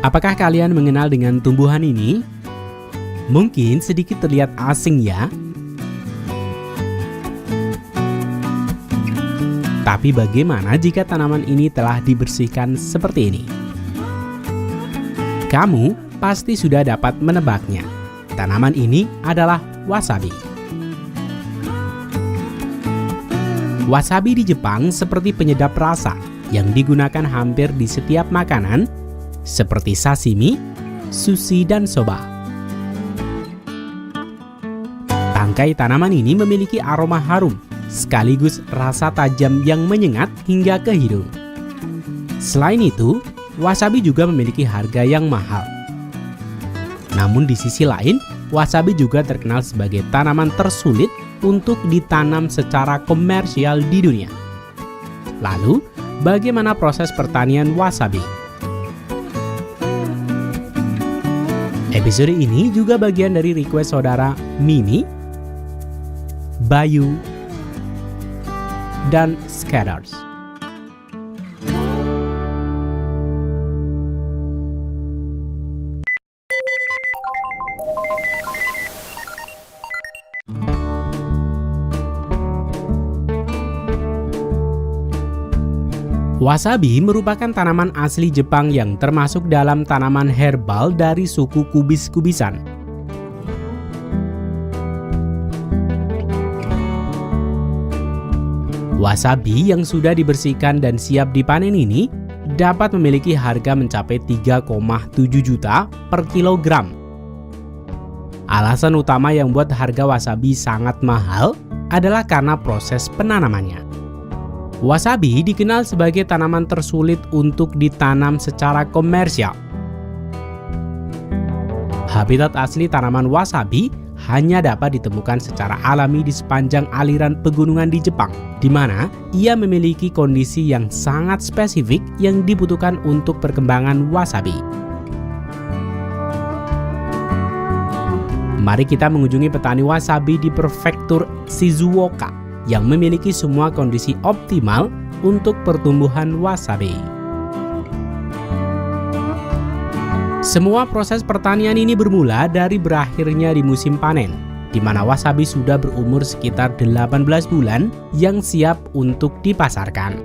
Apakah kalian mengenal dengan tumbuhan ini? Mungkin sedikit terlihat asing ya. Tapi bagaimana jika tanaman ini telah dibersihkan seperti ini? Kamu pasti sudah dapat menebaknya. Tanaman ini adalah wasabi. Wasabi di Jepang seperti penyedap rasa yang digunakan hampir di setiap makanan seperti sashimi, sushi, dan soba. Tangkai tanaman ini memiliki aroma harum sekaligus rasa tajam yang menyengat hingga ke hidung. Selain itu, wasabi juga memiliki harga yang mahal. Namun di sisi lain, wasabi juga terkenal sebagai tanaman tersulit untuk ditanam secara komersial di dunia. Lalu, bagaimana proses pertanian wasabi? Episode ini juga bagian dari request saudara Mimi, Bayu, dan Scatters. Wasabi merupakan tanaman asli Jepang yang termasuk dalam tanaman herbal dari suku kubis-kubisan. Wasabi yang sudah dibersihkan dan siap dipanen ini dapat memiliki harga mencapai 3,7 juta per kilogram. Alasan utama yang membuat harga wasabi sangat mahal adalah karena proses penanamannya. Wasabi dikenal sebagai tanaman tersulit untuk ditanam secara komersial. Habitat asli tanaman wasabi hanya dapat ditemukan secara alami di sepanjang aliran pegunungan di Jepang, di mana ia memiliki kondisi yang sangat spesifik yang dibutuhkan untuk perkembangan wasabi. Mari kita mengunjungi petani wasabi di prefektur Shizuoka yang memiliki semua kondisi optimal untuk pertumbuhan wasabi. Semua proses pertanian ini bermula dari berakhirnya di musim panen, di mana wasabi sudah berumur sekitar 18 bulan yang siap untuk dipasarkan.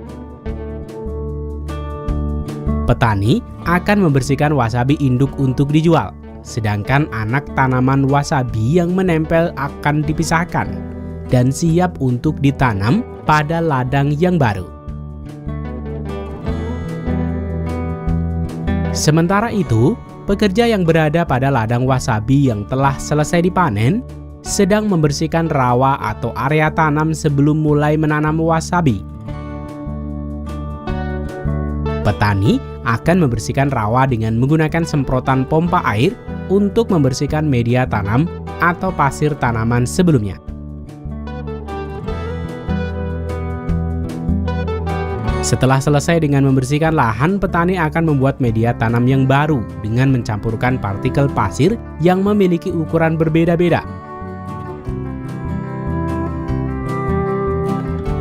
Petani akan membersihkan wasabi induk untuk dijual, sedangkan anak tanaman wasabi yang menempel akan dipisahkan dan siap untuk ditanam pada ladang yang baru. Sementara itu, pekerja yang berada pada ladang wasabi yang telah selesai dipanen sedang membersihkan rawa atau area tanam sebelum mulai menanam wasabi. Petani akan membersihkan rawa dengan menggunakan semprotan pompa air untuk membersihkan media tanam atau pasir tanaman sebelumnya. Setelah selesai dengan membersihkan lahan, petani akan membuat media tanam yang baru dengan mencampurkan partikel pasir yang memiliki ukuran berbeda-beda.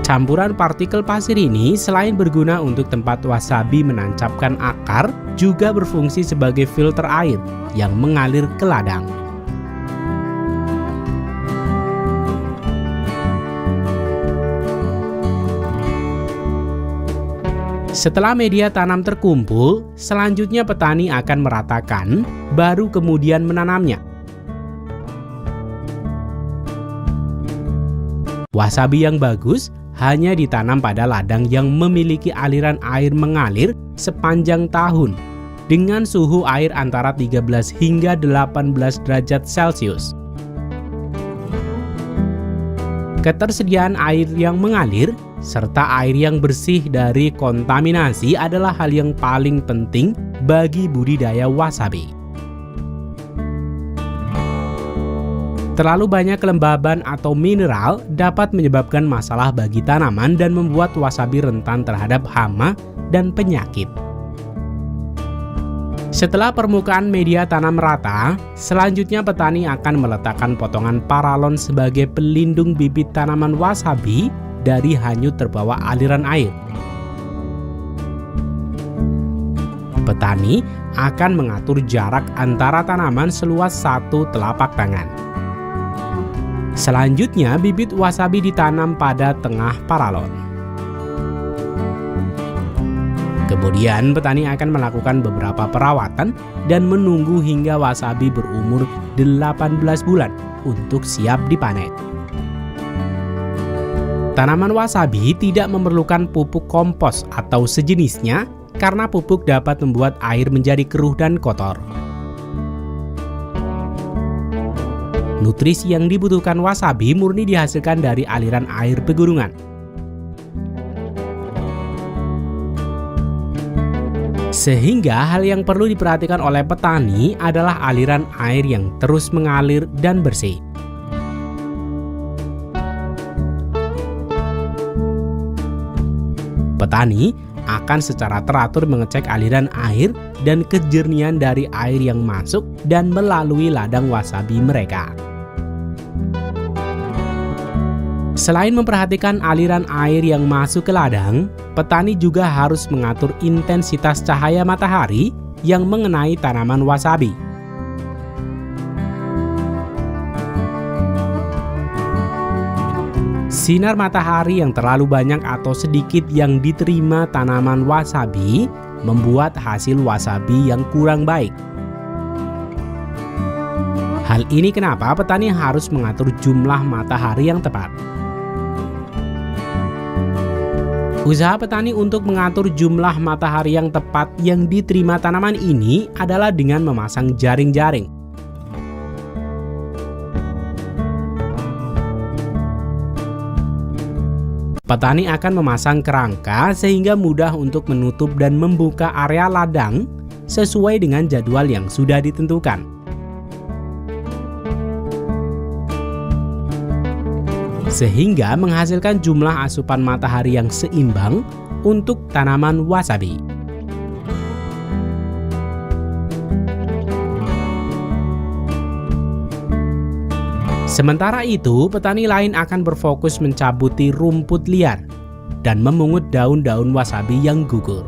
Campuran partikel pasir ini selain berguna untuk tempat wasabi menancapkan akar, juga berfungsi sebagai filter air yang mengalir ke ladang. Setelah media tanam terkumpul, selanjutnya petani akan meratakan, baru kemudian menanamnya. Wasabi yang bagus hanya ditanam pada ladang yang memiliki aliran air mengalir sepanjang tahun dengan suhu air antara 13 hingga 18 derajat Celcius. Ketersediaan air yang mengalir serta air yang bersih dari kontaminasi adalah hal yang paling penting bagi budidaya wasabi. Terlalu banyak kelembaban atau mineral dapat menyebabkan masalah bagi tanaman dan membuat wasabi rentan terhadap hama dan penyakit. Setelah permukaan media tanam rata, selanjutnya petani akan meletakkan potongan paralon sebagai pelindung bibit tanaman wasabi dari hanyut terbawa aliran air. Petani akan mengatur jarak antara tanaman seluas 1 telapak tangan. Selanjutnya, bibit wasabi ditanam pada tengah paralon. Kemudian, petani akan melakukan beberapa perawatan dan menunggu hingga wasabi berumur 18 bulan untuk siap dipanen. Tanaman wasabi tidak memerlukan pupuk kompos atau sejenisnya karena pupuk dapat membuat air menjadi keruh dan kotor. Nutrisi yang dibutuhkan wasabi murni dihasilkan dari aliran air pegunungan. Sehingga hal yang perlu diperhatikan oleh petani adalah aliran air yang terus mengalir dan bersih. Petani akan secara teratur mengecek aliran air dan kejernihan dari air yang masuk dan melalui ladang wasabi mereka. Selain memperhatikan aliran air yang masuk ke ladang, petani juga harus mengatur intensitas cahaya matahari yang mengenai tanaman wasabi. Sinar matahari yang terlalu banyak atau sedikit yang diterima tanaman wasabi membuat hasil wasabi yang kurang baik. Hal ini kenapa petani harus mengatur jumlah matahari yang tepat. Usaha petani untuk mengatur jumlah matahari yang tepat yang diterima tanaman ini adalah dengan memasang jaring-jaring. Petani akan memasang kerangka sehingga mudah untuk menutup dan membuka area ladang sesuai dengan jadwal yang sudah ditentukan. Sehingga menghasilkan jumlah asupan matahari yang seimbang untuk tanaman wasabi. Sementara itu, petani lain akan berfokus mencabuti rumput liar dan memungut daun-daun wasabi yang gugur.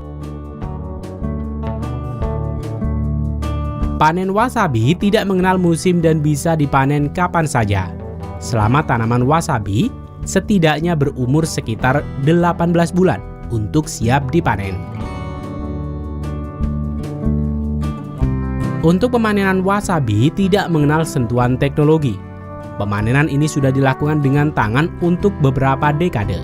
Panen wasabi tidak mengenal musim dan bisa dipanen kapan saja. Selama tanaman wasabi setidaknya berumur sekitar 18 bulan untuk siap dipanen. Untuk pemanenan wasabi tidak mengenal sentuhan teknologi. Pemanenan ini sudah dilakukan dengan tangan untuk beberapa dekade.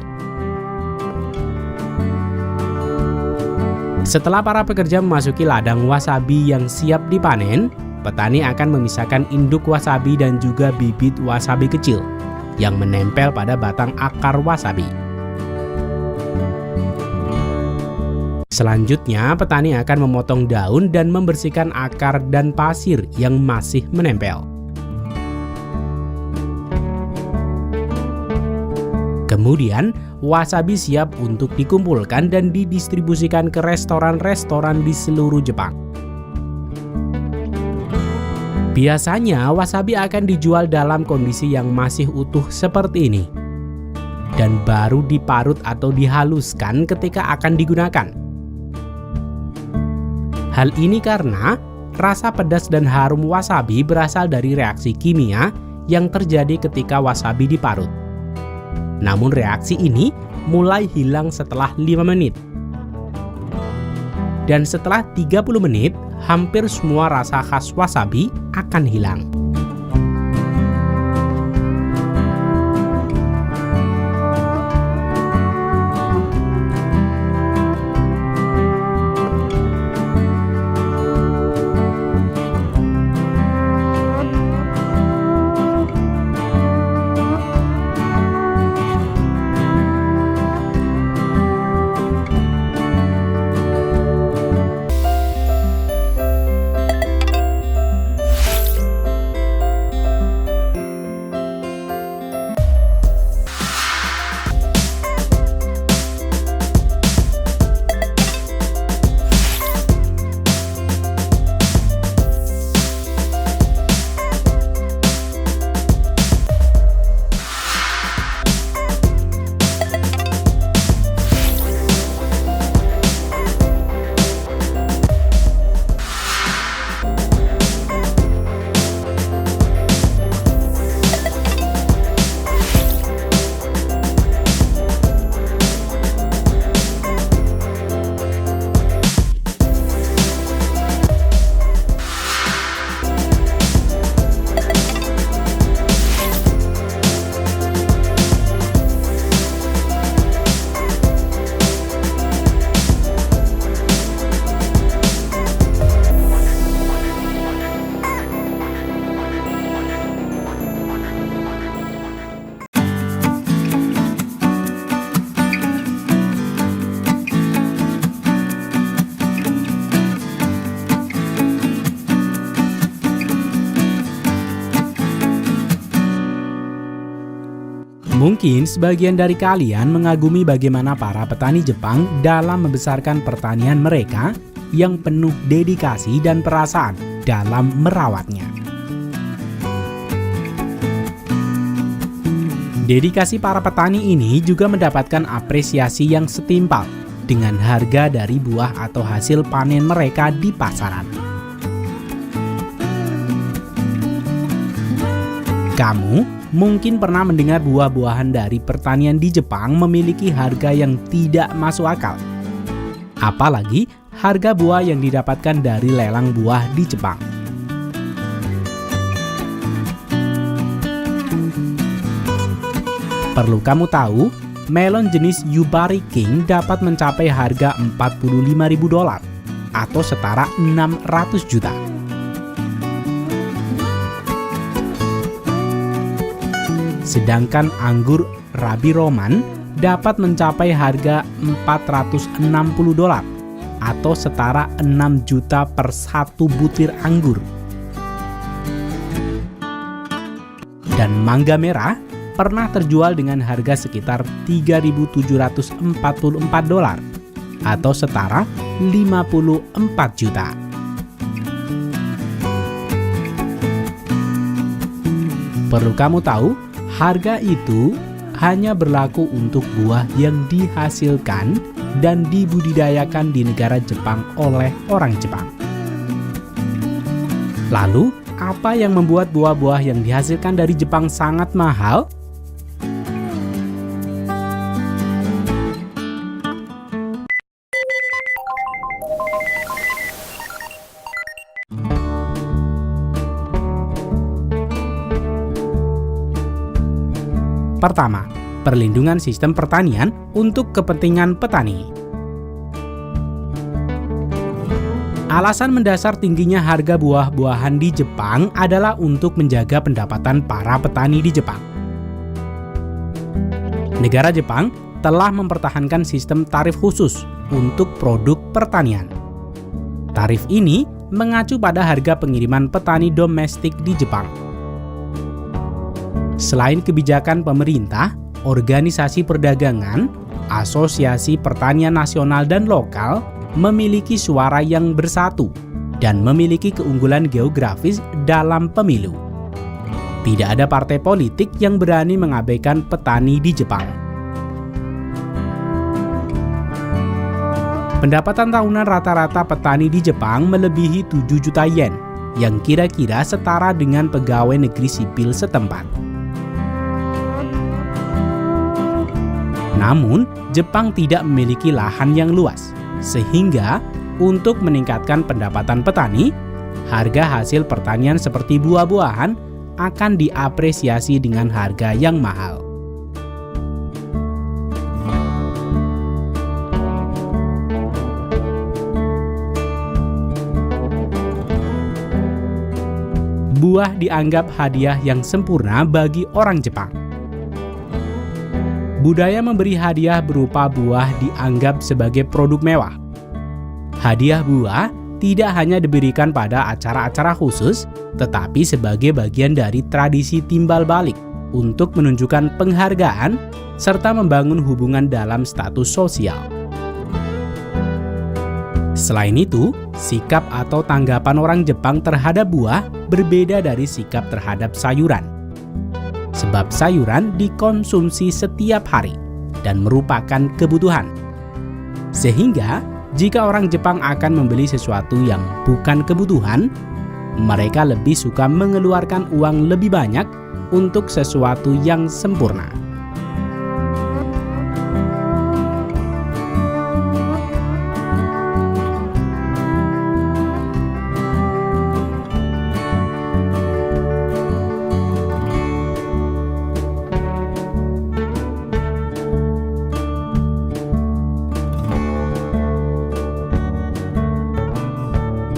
Setelah para pekerja memasuki ladang wasabi yang siap dipanen, petani akan memisahkan induk wasabi dan juga bibit wasabi kecil yang menempel pada batang akar wasabi. Selanjutnya, petani akan memotong daun dan membersihkan akar dan pasir yang masih menempel. Kemudian, wasabi siap untuk dikumpulkan dan didistribusikan ke restoran-restoran di seluruh Jepang. Biasanya, wasabi akan dijual dalam kondisi yang masih utuh seperti ini, dan baru diparut atau dihaluskan ketika akan digunakan. Hal ini karena rasa pedas dan harum wasabi berasal dari reaksi kimia yang terjadi ketika wasabi diparut. Namun reaksi ini mulai hilang setelah 5 menit. Dan setelah 30 menit, hampir semua rasa khas wasabi akan hilang. Mungkin sebagian dari kalian mengagumi bagaimana para petani Jepang dalam membesarkan pertanian mereka yang penuh dedikasi dan perasaan dalam merawatnya. Dedikasi para petani ini juga mendapatkan apresiasi yang setimpal dengan harga dari buah atau hasil panen mereka di pasaran. Kamu mungkin pernah mendengar buah-buahan dari pertanian di Jepang memiliki harga yang tidak masuk akal. Apalagi harga buah yang didapatkan dari lelang buah di Jepang. Perlu kamu tahu, melon jenis Yubari King dapat mencapai harga $45.000 atau setara 600 juta. Sedangkan anggur Rabi Roman dapat mencapai harga $460 atau setara 6 juta per satu butir anggur. Dan mangga merah pernah terjual dengan harga sekitar $3.744 atau setara 54 juta. Perlu kamu tahu, harga itu hanya berlaku untuk buah yang dihasilkan dan dibudidayakan di negara Jepang oleh orang Jepang. Lalu, apa yang membuat buah-buah yang dihasilkan dari Jepang sangat mahal? Pertama, perlindungan sistem pertanian untuk kepentingan petani. Alasan mendasar tingginya harga buah-buahan di Jepang adalah untuk menjaga pendapatan para petani di Jepang. Negara Jepang telah mempertahankan sistem tarif khusus untuk produk pertanian. Tarif ini mengacu pada harga pengiriman petani domestik di Jepang. Selain kebijakan pemerintah, organisasi perdagangan, asosiasi pertanian nasional dan lokal memiliki suara yang bersatu dan memiliki keunggulan geografis dalam pemilu. Tidak ada partai politik yang berani mengabaikan petani di Jepang. Pendapatan tahunan rata-rata petani di Jepang melebihi 7 juta yen, yang kira-kira setara dengan pegawai negeri sipil setempat. Namun, Jepang tidak memiliki lahan yang luas, sehingga untuk meningkatkan pendapatan petani, harga hasil pertanian seperti buah-buahan akan diapresiasi dengan harga yang mahal. Buah dianggap hadiah yang sempurna bagi orang Jepang. Budaya memberi hadiah berupa buah dianggap sebagai produk mewah. Hadiah buah tidak hanya diberikan pada acara-acara khusus, tetapi sebagai bagian dari tradisi timbal balik untuk menunjukkan penghargaan serta membangun hubungan dalam status sosial. Selain itu, sikap atau tanggapan orang Jepang terhadap buah berbeda dari sikap terhadap sayuran. Sebab sayuran dikonsumsi setiap hari dan merupakan kebutuhan. Sehingga, jika orang Jepang akan membeli sesuatu yang bukan kebutuhan, mereka lebih suka mengeluarkan uang lebih banyak untuk sesuatu yang sempurna.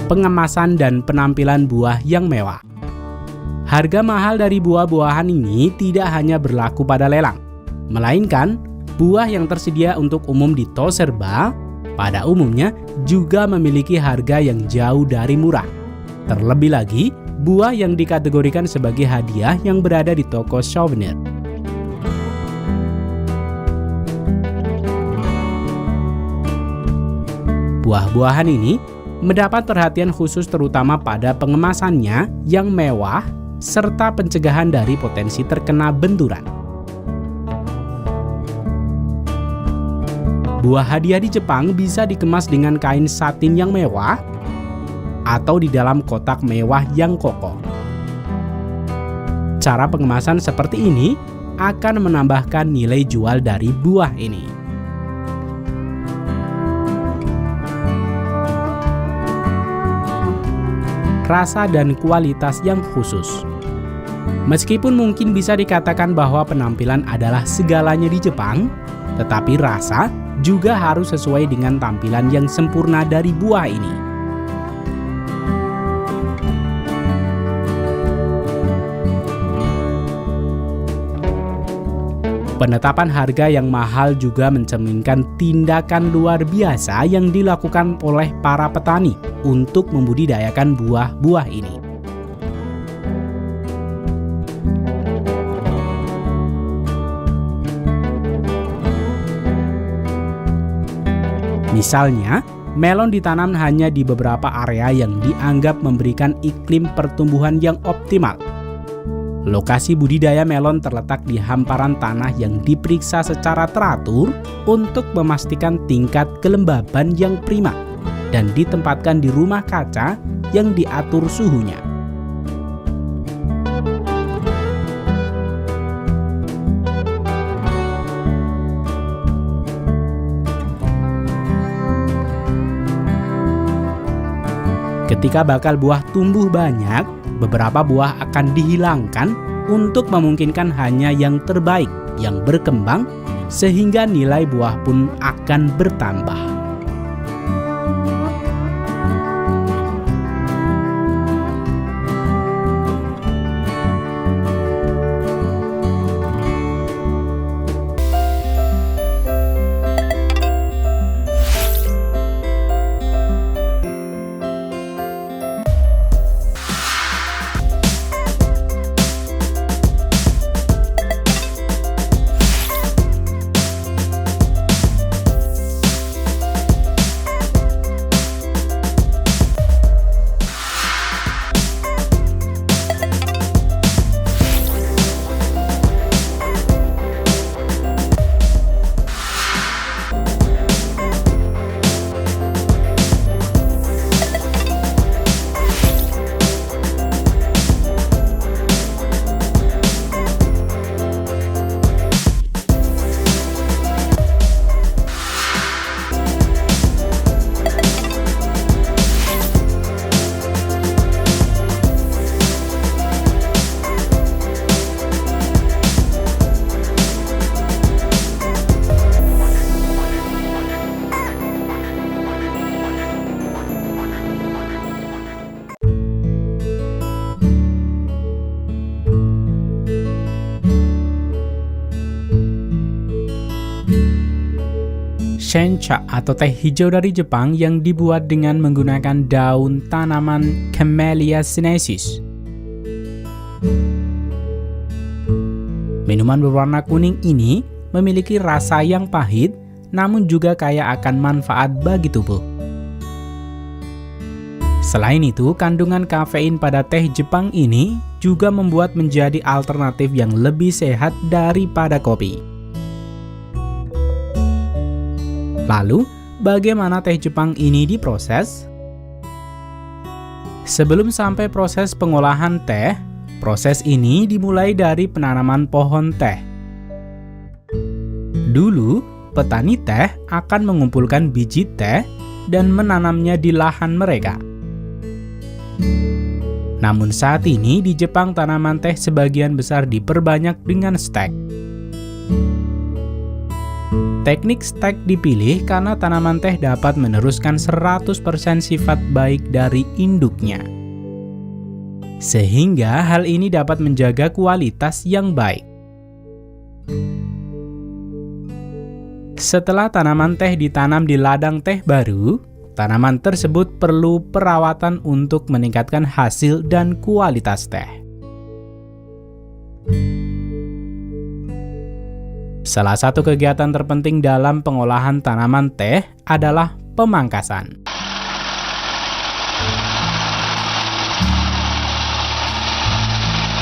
Pengemasan dan penampilan buah yang mewah. Harga mahal dari buah-buahan ini tidak hanya berlaku pada lelang, melainkan buah yang tersedia untuk umum di toserba pada umumnya juga memiliki harga yang jauh dari murah. Terlebih lagi, buah yang dikategorikan sebagai hadiah yang berada di toko souvenir. Buah-buahan ini mendapat perhatian khusus terutama pada pengemasannya yang mewah serta pencegahan dari potensi terkena benturan. Buah hadiah di Jepang bisa dikemas dengan kain satin yang mewah atau di dalam kotak mewah yang kokoh. Cara pengemasan seperti ini akan menambahkan nilai jual dari buah ini. Rasa dan kualitas yang khusus. Meskipun mungkin bisa dikatakan bahwa penampilan adalah segalanya di Jepang, tetapi rasa juga harus sesuai dengan tampilan yang sempurna dari buah ini. Penetapan harga yang mahal juga mencerminkan tindakan luar biasa yang dilakukan oleh para petani untuk membudidayakan buah-buah ini. Misalnya, melon ditanam hanya di beberapa area yang dianggap memberikan iklim pertumbuhan yang optimal. Lokasi budidaya melon terletak di hamparan tanah yang diperiksa secara teratur untuk memastikan tingkat kelembaban yang prima dan ditempatkan di rumah kaca yang diatur suhunya. Ketika bakal buah tumbuh banyak, beberapa buah akan dihilangkan untuk memungkinkan hanya yang terbaik yang berkembang, sehingga nilai buah pun akan bertambah. Sencha atau teh hijau dari Jepang yang dibuat dengan menggunakan daun tanaman Camellia sinensis. Minuman berwarna kuning ini memiliki rasa yang pahit, namun juga kaya akan manfaat bagi tubuh. Selain itu, kandungan kafein pada teh Jepang ini juga membuat menjadi alternatif yang lebih sehat daripada kopi. Lalu, bagaimana teh Jepang ini diproses? Sebelum sampai proses pengolahan teh, proses ini dimulai dari penanaman pohon teh. Dulu, petani teh akan mengumpulkan biji teh dan menanamnya di lahan mereka. Namun saat ini di Jepang tanaman teh sebagian besar diperbanyak dengan stek. Teknik stek dipilih karena tanaman teh dapat meneruskan 100% sifat baik dari induknya. Sehingga hal ini dapat menjaga kualitas yang baik. Setelah tanaman teh ditanam di ladang teh baru, tanaman tersebut perlu perawatan untuk meningkatkan hasil dan kualitas teh. Salah satu kegiatan terpenting dalam pengolahan tanaman teh adalah pemangkasan.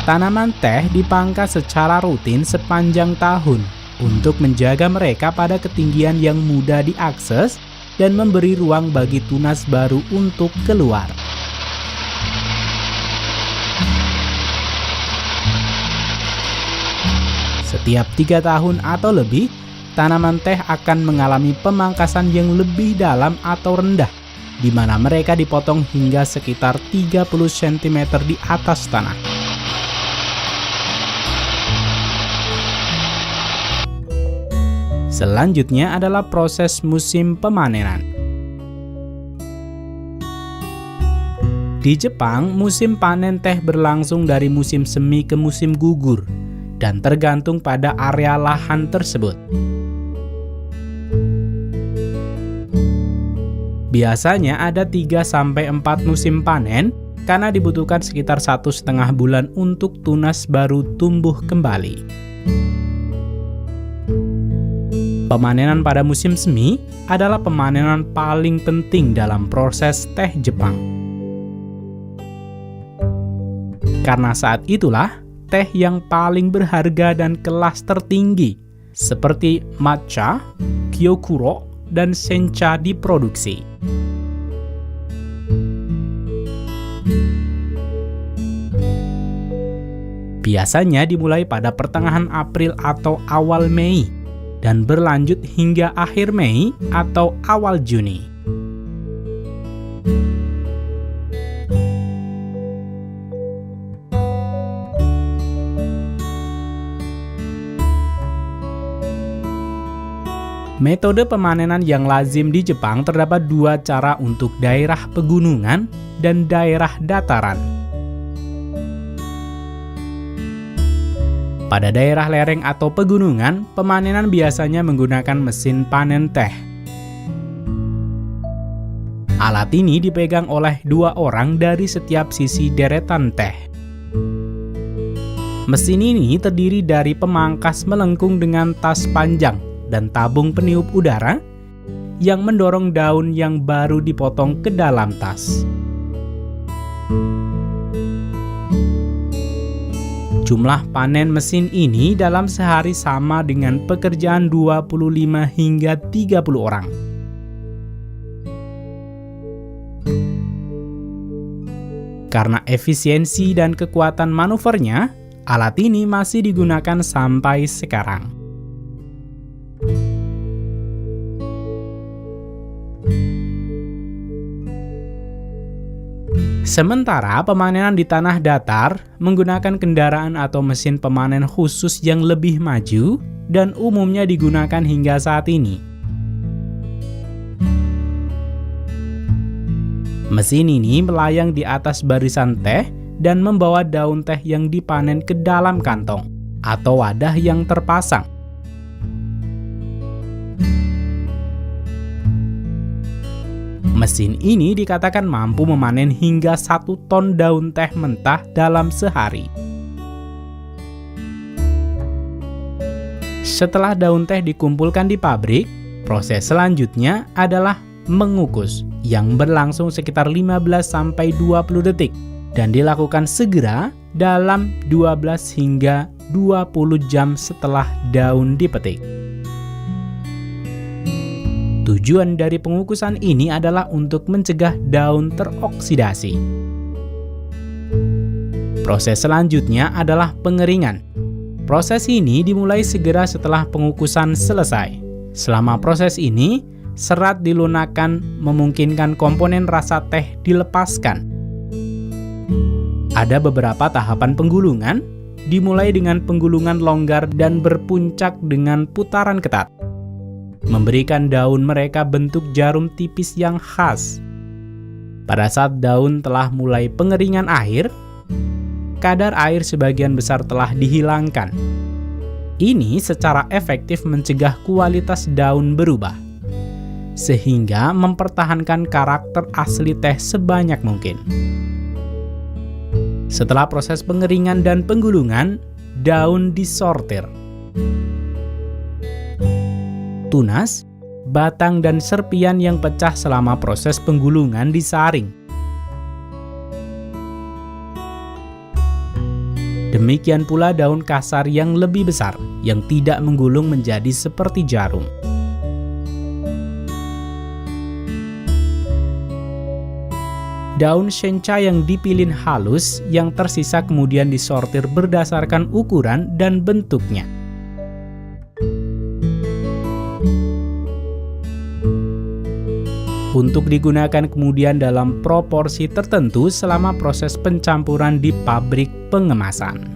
Tanaman teh dipangkas secara rutin sepanjang tahun untuk menjaga mereka pada ketinggian yang mudah diakses dan memberi ruang bagi tunas baru untuk keluar. Setiap 3 tahun atau lebih, tanaman teh akan mengalami pemangkasan yang lebih dalam atau rendah, di mana mereka dipotong hingga sekitar 30 cm di atas tanah. Selanjutnya adalah proses musim pemanenan. Di Jepang, musim panen teh berlangsung dari musim semi ke musim gugur dan tergantung pada area lahan tersebut. Biasanya ada 3-4 musim panen karena dibutuhkan sekitar 1,5 bulan untuk tunas baru tumbuh kembali. Pemanenan pada musim semi adalah pemanenan paling penting dalam proses teh Jepang. Karena saat itulah teh yang paling berharga dan kelas tertinggi seperti matcha, gyokuro, dan sencha diproduksi. Biasanya dimulai pada pertengahan April atau awal Mei dan berlanjut hingga akhir Mei atau awal Juni. Metode pemanenan yang lazim di Jepang terdapat 2 cara untuk daerah pegunungan dan daerah dataran. Pada daerah lereng atau pegunungan, pemanenan biasanya menggunakan mesin panen teh. Alat ini dipegang oleh 2 orang dari setiap sisi deretan teh. Mesin ini terdiri dari pemangkas melengkung dengan tas panjang dan tabung peniup udara yang mendorong daun yang baru dipotong ke dalam tas. Jumlah panen mesin ini dalam sehari sama dengan pekerjaan 25 hingga 30 orang. Karena efisiensi dan kekuatan manuvernya, alat ini masih digunakan sampai sekarang. Sementara pemanenan di tanah datar menggunakan kendaraan atau mesin pemanen khusus yang lebih maju dan umumnya digunakan hingga saat ini. Mesin ini melayang di atas barisan teh dan membawa daun teh yang dipanen ke dalam kantong atau wadah yang terpasang. Mesin ini dikatakan mampu memanen hingga 1 ton daun teh mentah dalam sehari. Setelah daun teh dikumpulkan di pabrik, proses selanjutnya adalah mengukus yang berlangsung sekitar 15-20 detik dan dilakukan segera dalam 12 hingga 20 jam setelah daun dipetik. Tujuan dari pengukusan ini adalah untuk mencegah daun teroksidasi. Proses selanjutnya adalah pengeringan. Proses ini dimulai segera setelah pengukusan selesai. Selama proses ini, serat dilunakkan memungkinkan komponen rasa teh dilepaskan. Ada beberapa tahapan penggulungan, dimulai dengan penggulungan longgar dan berpuncak dengan putaran ketat, memberikan daun mereka bentuk jarum tipis yang khas. Pada saat daun telah mulai pengeringan air, kadar air sebagian besar telah dihilangkan. Ini secara efektif mencegah kualitas daun berubah, sehingga mempertahankan karakter asli teh sebanyak mungkin. Setelah proses pengeringan dan penggulungan, daun disortir. Tunas, batang dan serpian yang pecah selama proses penggulungan disaring. Demikian pula daun kasar yang lebih besar, yang tidak menggulung menjadi seperti jarum. Daun sencha yang dipilin halus, yang tersisa kemudian disortir berdasarkan ukuran dan bentuknya. Untuk digunakan kemudian dalam proporsi tertentu selama proses pencampuran di pabrik pengemasan.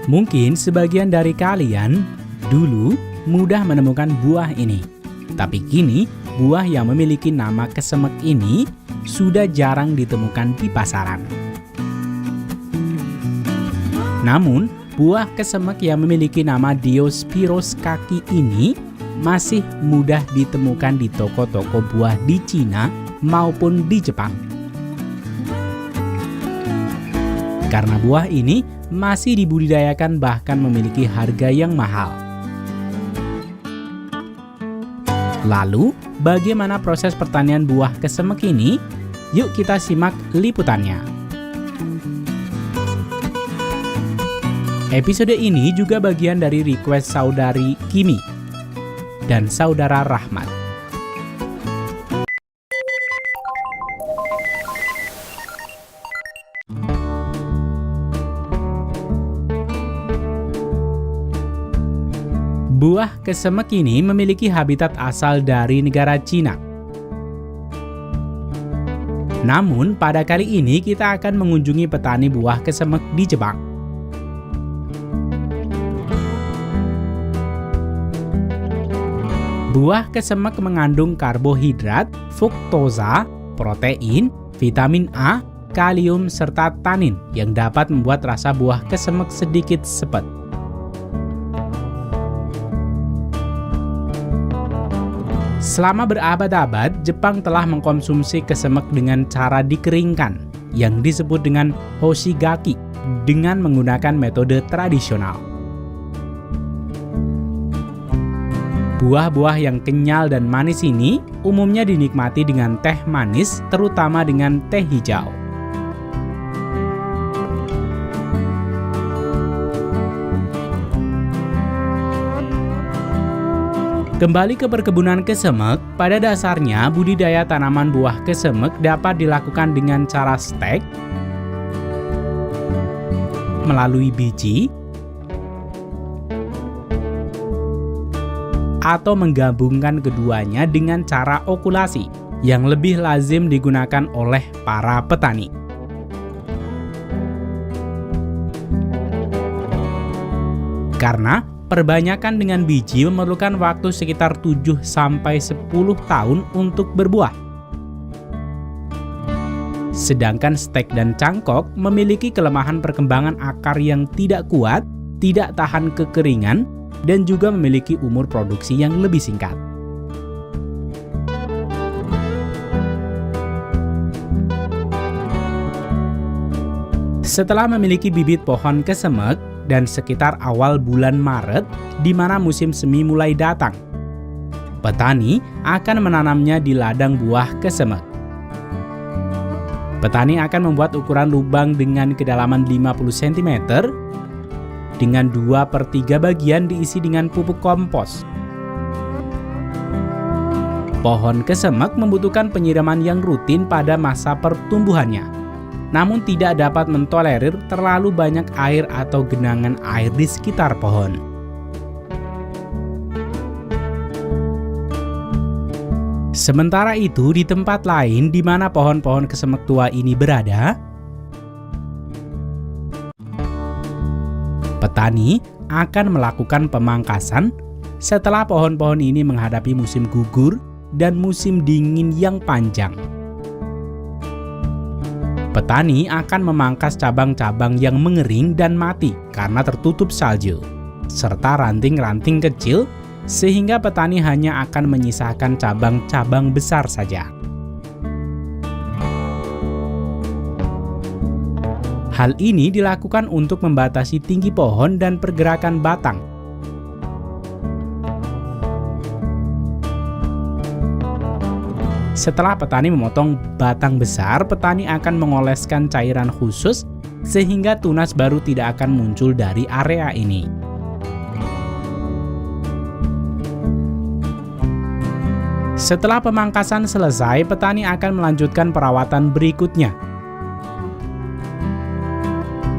Mungkin sebagian dari kalian dulu mudah menemukan buah ini. Tapi kini, buah yang memiliki nama kesemek ini sudah jarang ditemukan di pasaran. Namun, buah kesemek yang memiliki nama Diospyros kaki ini masih mudah ditemukan di toko-toko buah di Cina maupun di Jepang. Karena buah ini masih dibudidayakan bahkan memiliki harga yang mahal. Lalu, bagaimana proses pertanian buah kesemek ini? Yuk kita simak liputannya. Episode ini juga bagian dari request saudari Kimi dan saudara Rahmat. Buah kesemek ini memiliki habitat asal dari negara Cina. Namun, pada kali ini kita akan mengunjungi petani buah kesemek di Jepang. Buah kesemek mengandung karbohidrat, fruktosa, protein, vitamin A, kalium, serta tanin yang dapat membuat rasa buah kesemek sedikit sepet. Selama berabad-abad, Jepang telah mengkonsumsi kesemek dengan cara dikeringkan, yang disebut dengan hoshigaki, dengan menggunakan metode tradisional. Buah-buah yang kenyal dan manis ini umumnya dinikmati dengan teh manis, terutama dengan teh hijau. Kembali ke perkebunan kesemek, pada dasarnya budidaya tanaman buah kesemek dapat dilakukan dengan cara stek, melalui biji, atau menggabungkan keduanya dengan cara okulasi, yang lebih lazim digunakan oleh para petani. Karena perbanyakan dengan biji memerlukan waktu sekitar 7-10 tahun untuk berbuah. Sedangkan stek dan cangkok memiliki kelemahan perkembangan akar yang tidak kuat, tidak tahan kekeringan, dan juga memiliki umur produksi yang lebih singkat. Setelah memiliki bibit pohon kesemek dan sekitar awal bulan Maret, di mana musim semi mulai datang, petani akan menanamnya di ladang buah kesemek. Petani akan membuat ukuran lubang dengan kedalaman 50 cm dengan 2/3 bagian diisi dengan pupuk kompos. Pohon kesemek membutuhkan penyiraman yang rutin pada masa pertumbuhannya, namun tidak dapat mentolerir terlalu banyak air atau genangan air di sekitar pohon. Sementara itu, di tempat lain di mana pohon-pohon kesemek tua ini berada, petani akan melakukan pemangkasan setelah pohon-pohon ini menghadapi musim gugur dan musim dingin yang panjang. Petani akan memangkas cabang-cabang yang mengering dan mati karena tertutup salju, serta ranting-ranting kecil, sehingga petani hanya akan menyisakan cabang-cabang besar saja. Hal ini dilakukan untuk membatasi tinggi pohon dan pergerakan batang. Setelah petani memotong batang besar, petani akan mengoleskan cairan khusus sehingga tunas baru tidak akan muncul dari area ini. Setelah pemangkasan selesai, petani akan melanjutkan perawatan berikutnya,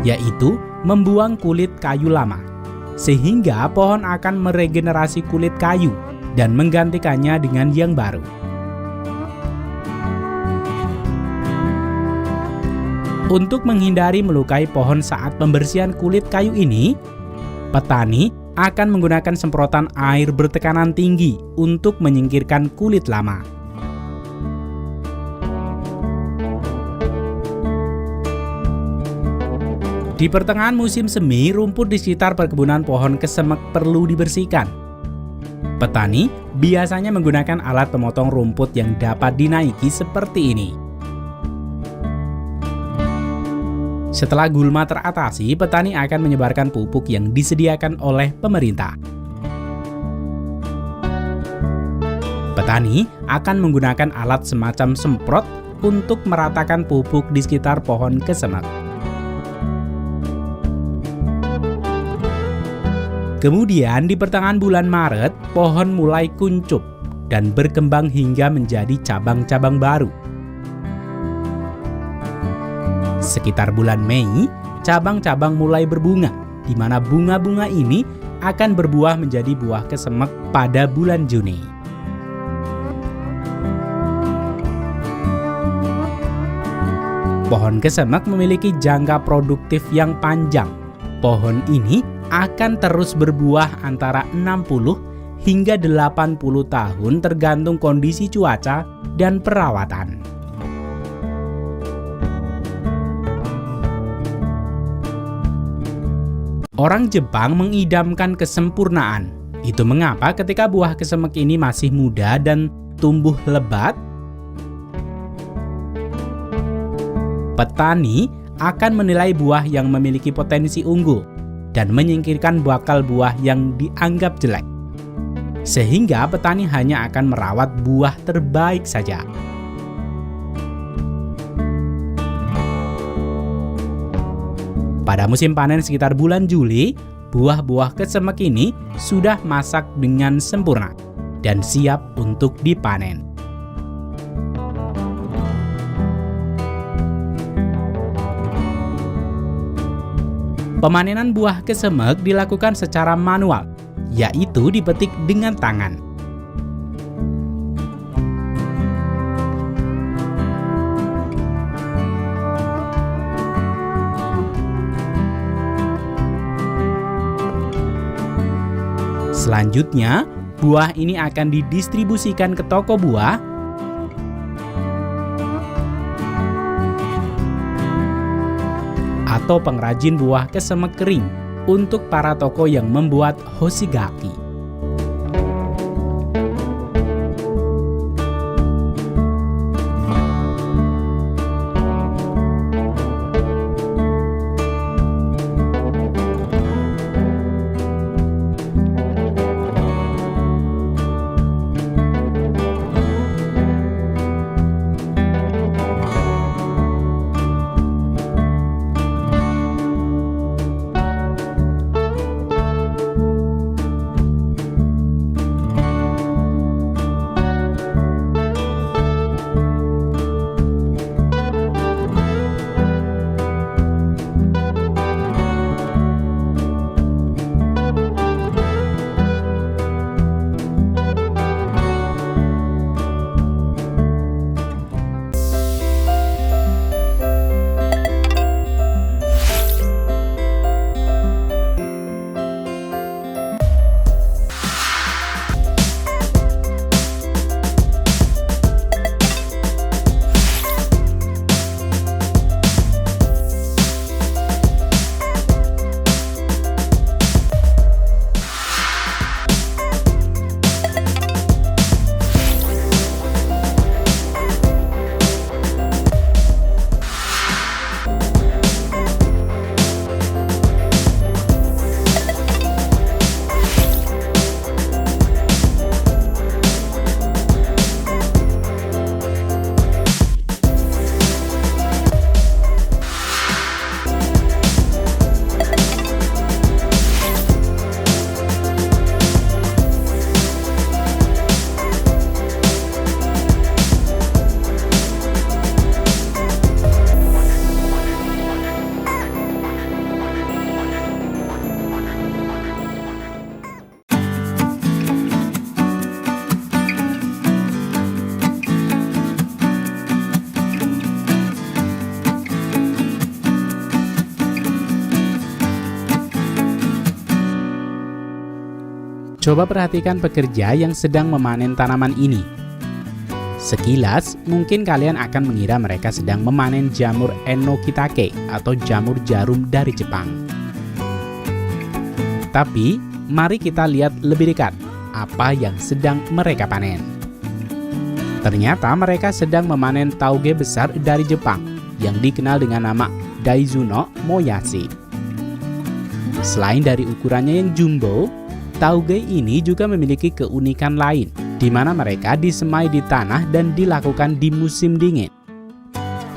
yaitu membuang kulit kayu lama, sehingga pohon akan meregenerasi kulit kayu dan menggantikannya dengan yang baru. Untuk menghindari melukai pohon saat pembersihan kulit kayu ini, petani akan menggunakan semprotan air bertekanan tinggi untuk menyingkirkan kulit lama. Di pertengahan musim semi, rumput di sekitar perkebunan pohon kesemek perlu dibersihkan. Petani biasanya menggunakan alat pemotong rumput yang dapat dinaiki seperti ini. Setelah gulma teratasi, petani akan menyebarkan pupuk yang disediakan oleh pemerintah. Petani akan menggunakan alat semacam semprot untuk meratakan pupuk di sekitar pohon kesemek. Kemudian di pertengahan bulan Maret, pohon mulai kuncup dan berkembang hingga menjadi cabang-cabang baru. Sekitar bulan Mei, cabang-cabang mulai berbunga, di mana bunga-bunga ini akan berbuah menjadi buah kesemek pada bulan Juni. Pohon kesemek memiliki jangka produktif yang panjang. Pohon ini akan terus berbuah antara 60 hingga 80 tahun tergantung kondisi cuaca dan perawatan. Orang Jepang mengidamkan kesempurnaan. Itu mengapa ketika buah kesemek ini masih muda dan tumbuh lebat, petani akan menilai buah yang memiliki potensi unggul dan menyingkirkan bakal buah yang dianggap jelek. Sehingga petani hanya akan merawat buah terbaik saja. Pada musim panen sekitar bulan Juli, buah-buah kesemek ini sudah masak dengan sempurna dan siap untuk dipanen. Pemanenan buah kesemek dilakukan secara manual, yaitu dipetik dengan tangan. Selanjutnya, buah ini akan didistribusikan ke toko buah atau pengrajin buah kesemek kering untuk para toko yang membuat hoshigaki. Coba perhatikan pekerja yang sedang memanen tanaman ini. Sekilas, mungkin kalian akan mengira mereka sedang memanen jamur enokitake atau jamur jarum dari Jepang. Tapi, mari kita lihat lebih dekat apa yang sedang mereka panen. Ternyata mereka sedang memanen tauge besar dari Jepang yang dikenal dengan nama Daizuno Moyashi. Selain dari ukurannya yang jumbo, tauge ini juga memiliki keunikan lain, di mana mereka disemai di tanah dan dilakukan di musim dingin.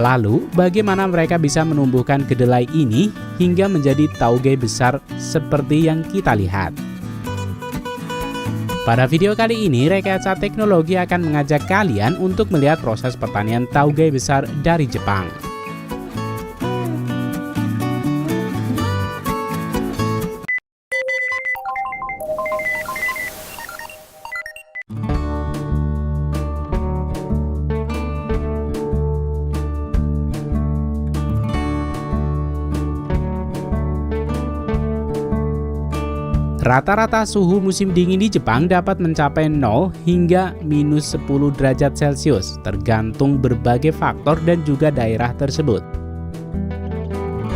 Lalu, bagaimana mereka bisa menumbuhkan kedelai ini hingga menjadi tauge besar seperti yang kita lihat? Pada video kali ini, Rekayasa Teknologi akan mengajak kalian untuk melihat proses pertanian tauge besar dari Jepang. Rata-rata suhu musim dingin di Jepang dapat mencapai 0 hingga minus 10 derajat Celcius, tergantung berbagai faktor dan juga daerah tersebut.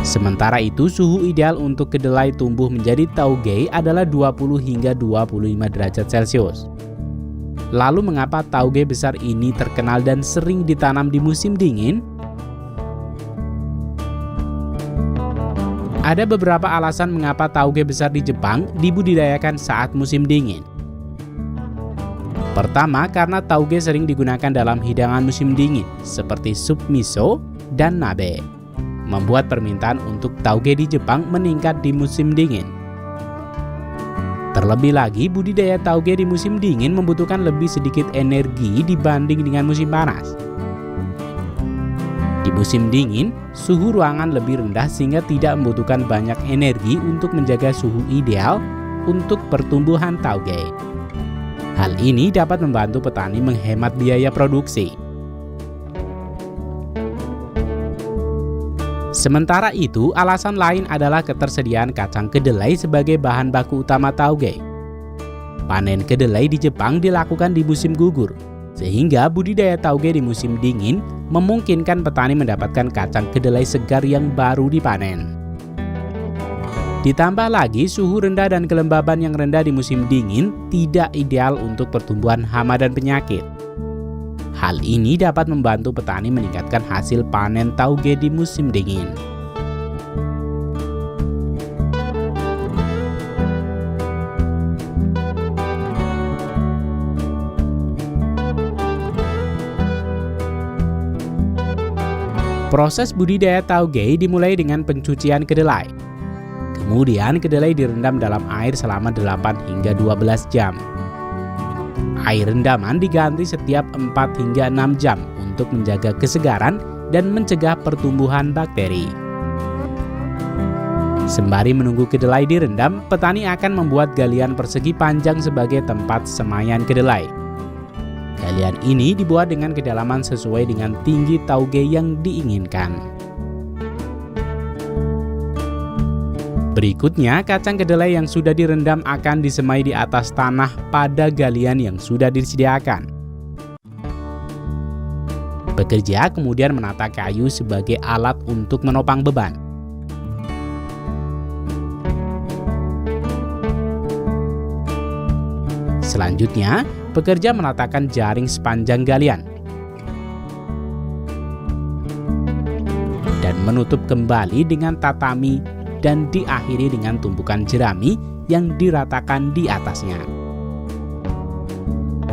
Sementara itu, suhu ideal untuk kedelai tumbuh menjadi tauge adalah 20 hingga 25 derajat Celcius. Lalu mengapa tauge besar ini terkenal dan sering ditanam di musim dingin? Ada beberapa alasan mengapa tauge besar di Jepang dibudidayakan saat musim dingin. Pertama, karena tauge sering digunakan dalam hidangan musim dingin, seperti sup miso dan nabe, membuat permintaan untuk tauge di Jepang meningkat di musim dingin. Terlebih lagi, budidaya tauge di musim dingin membutuhkan lebih sedikit energi dibanding dengan musim panas. Di musim dingin, suhu ruangan lebih rendah sehingga tidak membutuhkan banyak energi untuk menjaga suhu ideal untuk pertumbuhan tauge. Hal ini dapat membantu petani menghemat biaya produksi. Sementara itu, alasan lain adalah ketersediaan kacang kedelai sebagai bahan baku utama tauge. Panen kedelai di Jepang dilakukan di musim gugur, sehingga budidaya tauge di musim dingin memungkinkan petani mendapatkan kacang kedelai segar yang baru dipanen. Ditambah lagi suhu rendah dan kelembaban yang rendah di musim dingin tidak ideal untuk pertumbuhan hama dan penyakit. Hal ini dapat membantu petani meningkatkan hasil panen tauge di musim dingin. Proses budidaya tauge dimulai dengan pencucian kedelai. Kemudian kedelai direndam dalam air selama 8 hingga 12 jam. Air rendaman diganti setiap 4 hingga 6 jam untuk menjaga kesegaran dan mencegah pertumbuhan bakteri. Sembari menunggu kedelai direndam, petani akan membuat galian persegi panjang sebagai tempat semaian kedelai. Galian ini dibuat dengan kedalaman sesuai dengan tinggi tauge yang diinginkan. Berikutnya, kacang kedelai yang sudah direndam akan disemai di atas tanah pada galian yang sudah disediakan. Pekerja kemudian menata kayu sebagai alat untuk menopang beban. Selanjutnya, pekerja meletakkan jaring sepanjang galian dan menutup kembali dengan tatami dan diakhiri dengan tumpukan jerami yang diratakan di atasnya.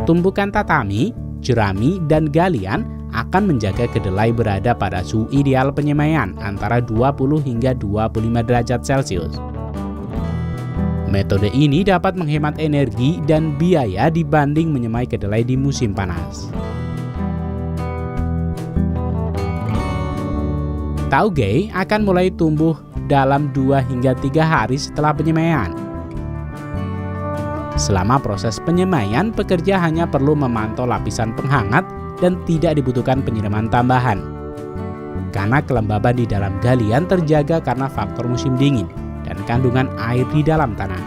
Tumpukan tatami, jerami, dan galian akan menjaga kedelai berada pada suhu ideal penyemaian antara 20 hingga 25 derajat Celcius. Metode ini dapat menghemat energi dan biaya dibanding menyemai kedelai di musim panas. Tauge akan mulai tumbuh dalam 2 hingga 3 hari setelah penyemaian. Selama proses penyemaian, pekerja hanya perlu memantau lapisan penghangat dan tidak dibutuhkan penyiraman tambahan. Karena kelembaban di dalam galian terjaga karena faktor musim dingin dan kandungan air di dalam tanah.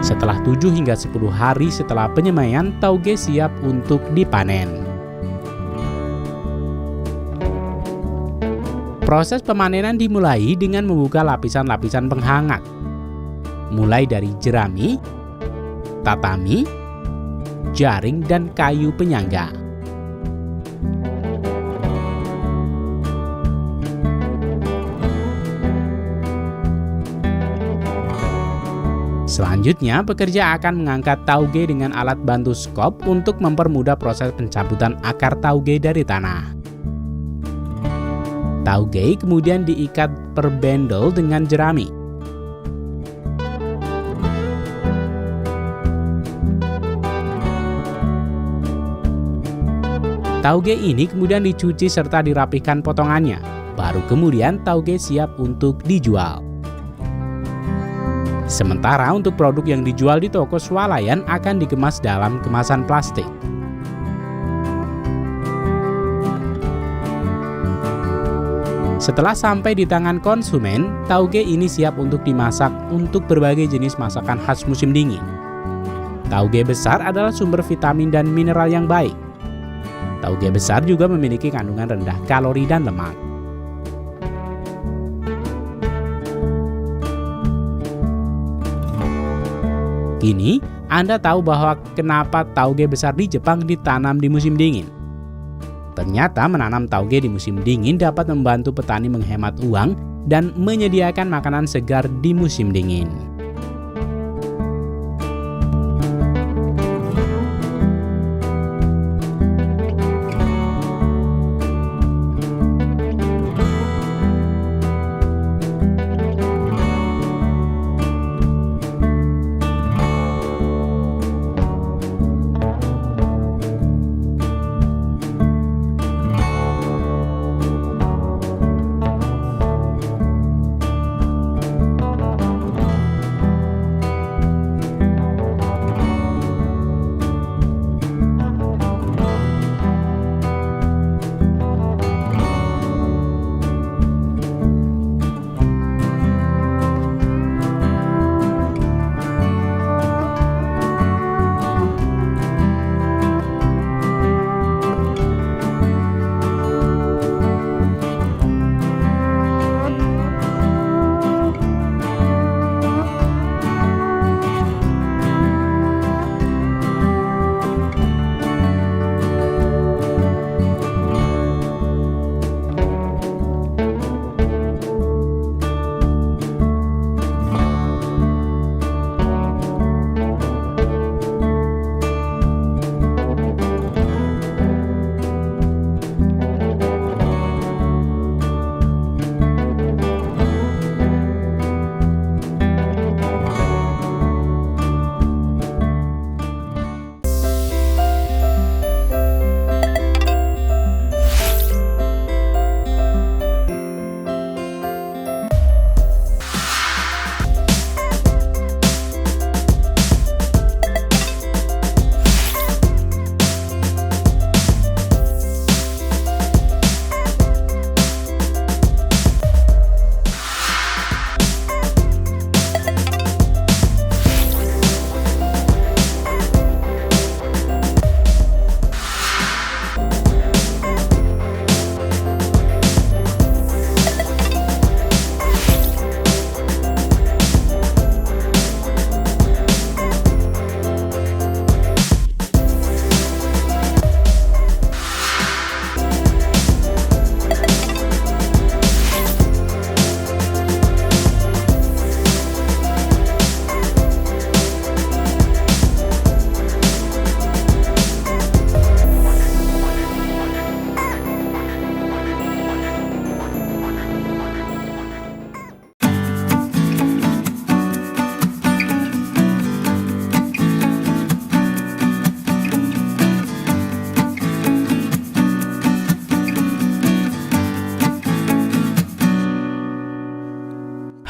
Setelah 7 hingga 10 hari setelah penyemaian, tauge siap untuk dipanen. Proses pemanenan dimulai dengan membuka lapisan-lapisan penghangat, mulai dari jerami, tatami, jaring, dan kayu penyangga. Selanjutnya, pekerja akan mengangkat tauge dengan alat bantu skop untuk mempermudah proses pencabutan akar tauge dari tanah. Tauge kemudian diikat per bendel dengan jerami. Tauge ini kemudian dicuci serta dirapihkan potongannya. Baru kemudian tauge siap untuk dijual. Sementara untuk produk yang dijual di toko swalayan akan dikemas dalam kemasan plastik. Setelah sampai di tangan konsumen, tauge ini siap untuk dimasak untuk berbagai jenis masakan khas musim dingin. Tauge besar adalah sumber vitamin dan mineral yang baik. Tauge besar juga memiliki kandungan rendah kalori dan lemak. Kini, Anda tahu bahwa kenapa tauge besar di Jepang ditanam di musim dingin. Ternyata menanam tauge di musim dingin dapat membantu petani menghemat uang dan menyediakan makanan segar di musim dingin.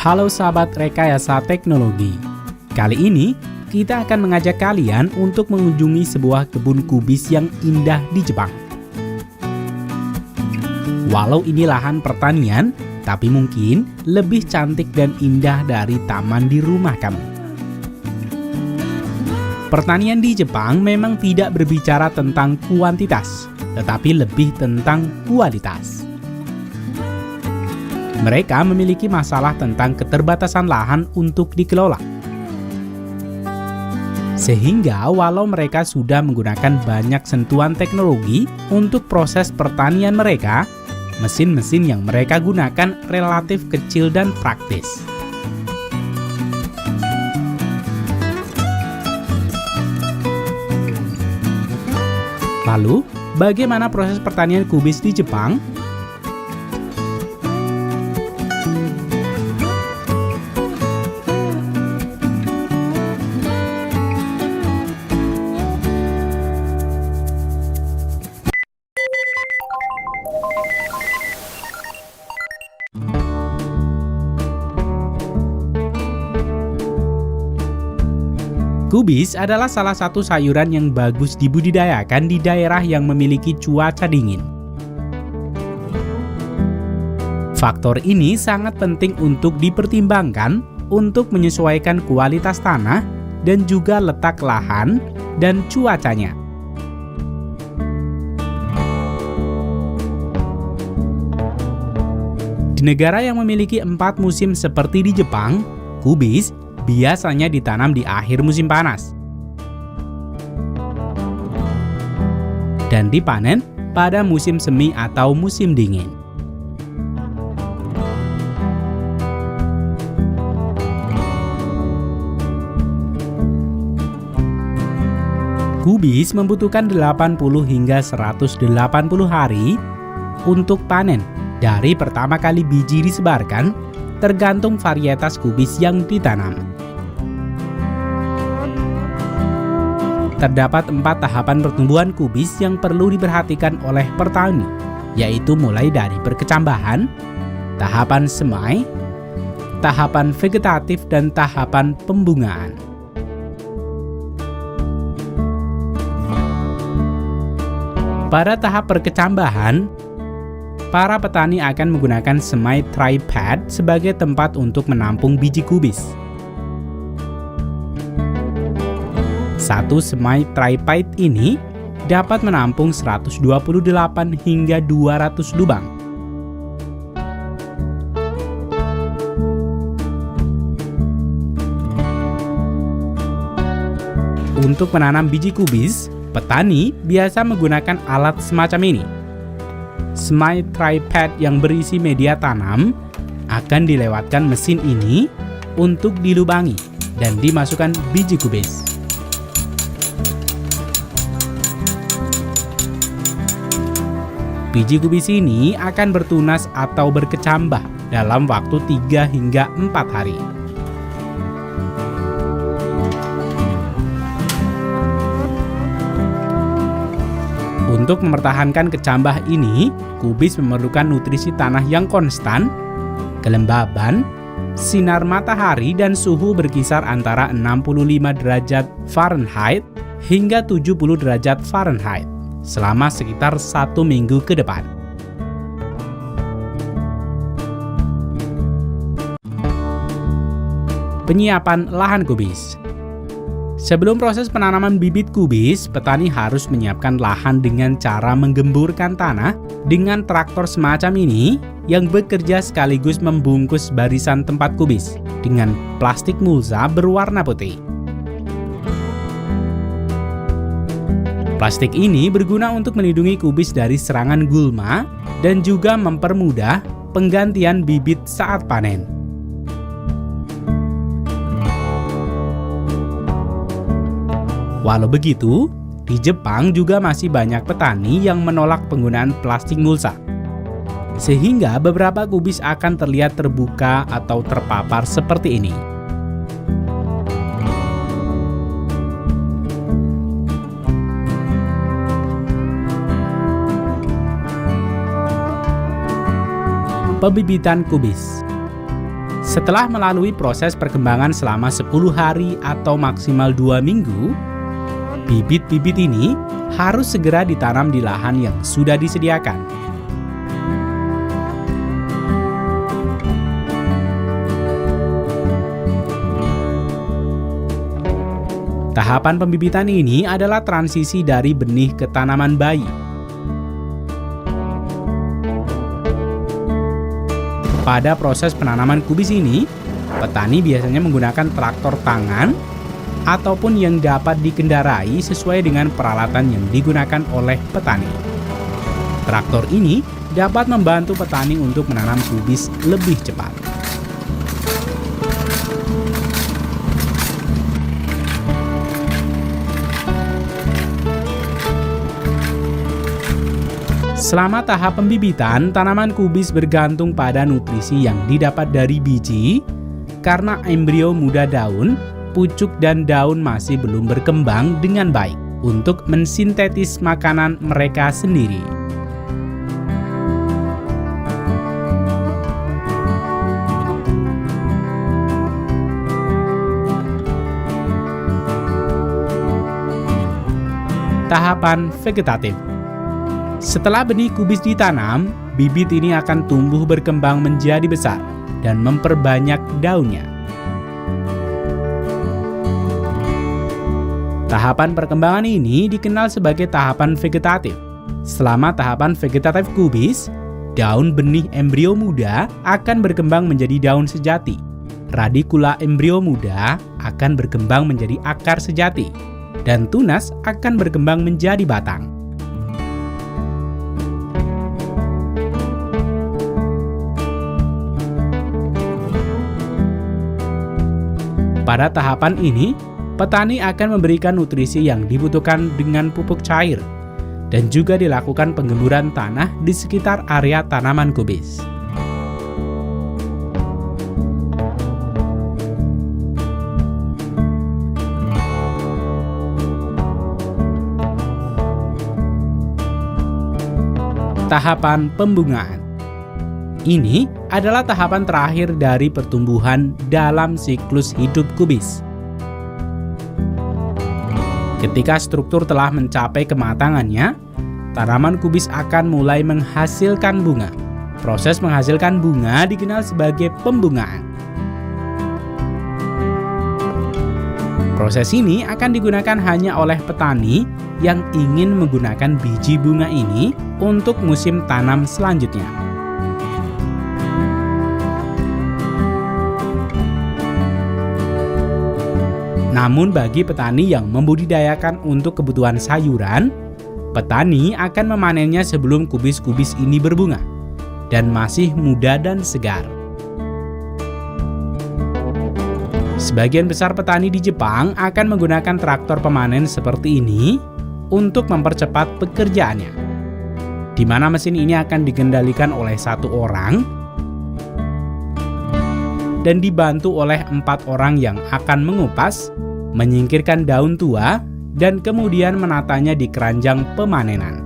Halo sahabat rekayasa teknologi. Kali ini kita akan mengajak kalian untuk mengunjungi sebuah kebun kubis yang indah di Jepang. Walau ini lahan pertanian, tapi mungkin lebih cantik dan indah dari taman di rumah kamu. Pertanian di Jepang memang tidak berbicara tentang kuantitas, tetapi lebih tentang kualitas. Mereka memiliki masalah tentang keterbatasan lahan untuk dikelola. Sehingga walau mereka sudah menggunakan banyak sentuhan teknologi untuk proses pertanian mereka, mesin-mesin yang mereka gunakan relatif kecil dan praktis. Lalu, bagaimana proses pertanian kubis di Jepang? Kubis adalah salah satu sayuran yang bagus dibudidayakan di daerah yang memiliki cuaca dingin. Faktor ini sangat penting untuk dipertimbangkan untuk menyesuaikan kualitas tanah dan juga letak lahan dan cuacanya. Di negara yang memiliki 4 musim seperti di Jepang, kubis biasanya ditanam di akhir musim panas dan dipanen pada musim semi atau musim dingin. Kubis membutuhkan 80 hingga 180 hari untuk panen dari pertama kali biji disebarkan, tergantung varietas kubis yang ditanam. Terdapat 4 tahapan pertumbuhan kubis yang perlu diperhatikan oleh petani, yaitu mulai dari perkecambahan, tahapan semai, tahapan vegetatif, dan tahapan pembungaan. Pada tahap perkecambahan, para petani akan menggunakan semai tripad sebagai tempat untuk menampung biji kubis. Satu semai tripod ini dapat menampung 128 hingga 200 lubang. Untuk menanam biji kubis, petani biasa menggunakan alat semacam ini. Semai tripod yang berisi media tanam akan dilewatkan mesin ini untuk dilubangi dan dimasukkan biji kubis. Biji kubis ini akan bertunas atau berkecambah dalam waktu 3 hingga 4 hari. Untuk mempertahankan kecambah ini, kubis memerlukan nutrisi tanah yang konstan, kelembaban, sinar matahari, dan suhu berkisar antara 65 derajat Fahrenheit hingga 70 derajat Fahrenheit selama sekitar 1 minggu ke depan. Penyiapan lahan kubis. Sebelum proses penanaman bibit kubis, petani harus menyiapkan lahan dengan cara menggemburkan tanah dengan traktor semacam ini yang bekerja sekaligus membungkus barisan tempat kubis dengan plastik mulsa berwarna putih. Plastik ini berguna untuk melindungi kubis dari serangan gulma dan juga mempermudah penggantian bibit saat panen. Walau begitu, di Jepang juga masih banyak petani yang menolak penggunaan plastik mulsa. Sehingga beberapa kubis akan terlihat terbuka atau terpapar seperti ini. Pembibitan kubis. Setelah melalui proses perkembangan selama 10 hari atau maksimal 2 minggu, bibit-bibit ini harus segera ditanam di lahan yang sudah disediakan. Tahapan pembibitan ini adalah transisi dari benih ke tanaman bayi. Pada proses penanaman kubis ini, petani biasanya menggunakan traktor tangan ataupun yang dapat dikendarai sesuai dengan peralatan yang digunakan oleh petani. Traktor ini dapat membantu petani untuk menanam kubis lebih cepat. Selama tahap pembibitan, tanaman kubis bergantung pada nutrisi yang didapat dari biji, karena embrio muda daun, pucuk dan daun masih belum berkembang dengan baik untuk mensintetis makanan mereka sendiri. Tahapan vegetatif. Setelah benih kubis ditanam, bibit ini akan tumbuh berkembang menjadi besar dan memperbanyak daunnya. Tahapan perkembangan ini dikenal sebagai tahapan vegetatif. Selama tahapan vegetatif kubis, daun benih embrio muda akan berkembang menjadi daun sejati. Radikula embrio muda akan berkembang menjadi akar sejati, dan tunas akan berkembang menjadi batang. Pada tahapan ini, petani akan memberikan nutrisi yang dibutuhkan dengan pupuk cair dan juga dilakukan penggemburan tanah di sekitar area tanaman kubis. Tahapan pembungaan. Ini adalah tahapan terakhir dari pertumbuhan dalam siklus hidup kubis. Ketika struktur telah mencapai kematangannya, tanaman kubis akan mulai menghasilkan bunga. Proses menghasilkan bunga dikenal sebagai pembungaan. Proses ini akan digunakan hanya oleh petani yang ingin menggunakan biji bunga ini untuk musim tanam selanjutnya. Namun bagi petani yang membudidayakan untuk kebutuhan sayuran, petani akan memanennya sebelum kubis-kubis ini berbunga dan masih muda dan segar. Sebagian besar petani di Jepang akan menggunakan traktor pemanen seperti ini untuk mempercepat pekerjaannya, di mana mesin ini akan dikendalikan oleh satu orang dan dibantu oleh 4 orang yang akan mengupas, menyingkirkan daun tua, dan kemudian menatanya di keranjang pemanenan.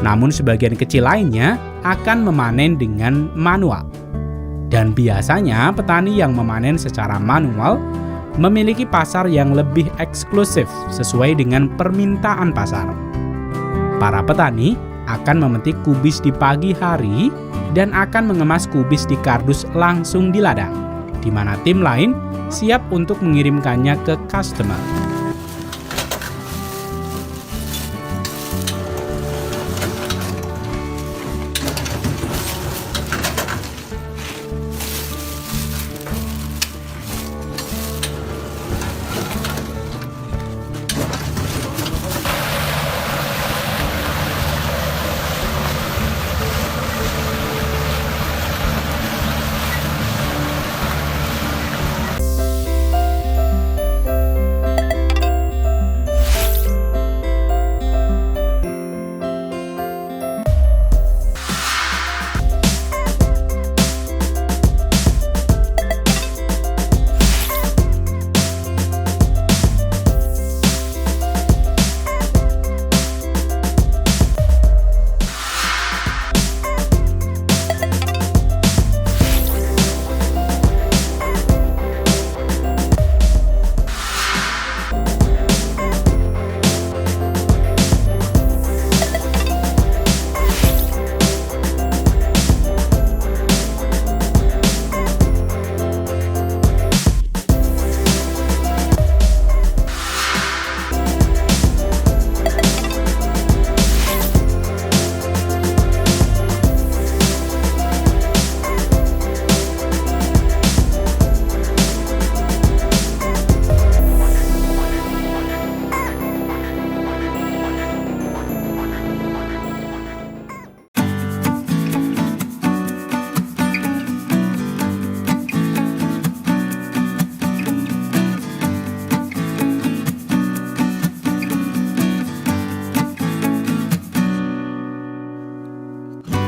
Namun sebagian kecil lainnya akan memanen dengan manual. Dan biasanya petani yang memanen secara manual memiliki pasar yang lebih eksklusif sesuai dengan permintaan pasar. Para petani akan memetik kubis di pagi hari dan akan mengemas kubis di kardus langsung di ladang, di mana tim lain siap untuk mengirimkannya ke customer.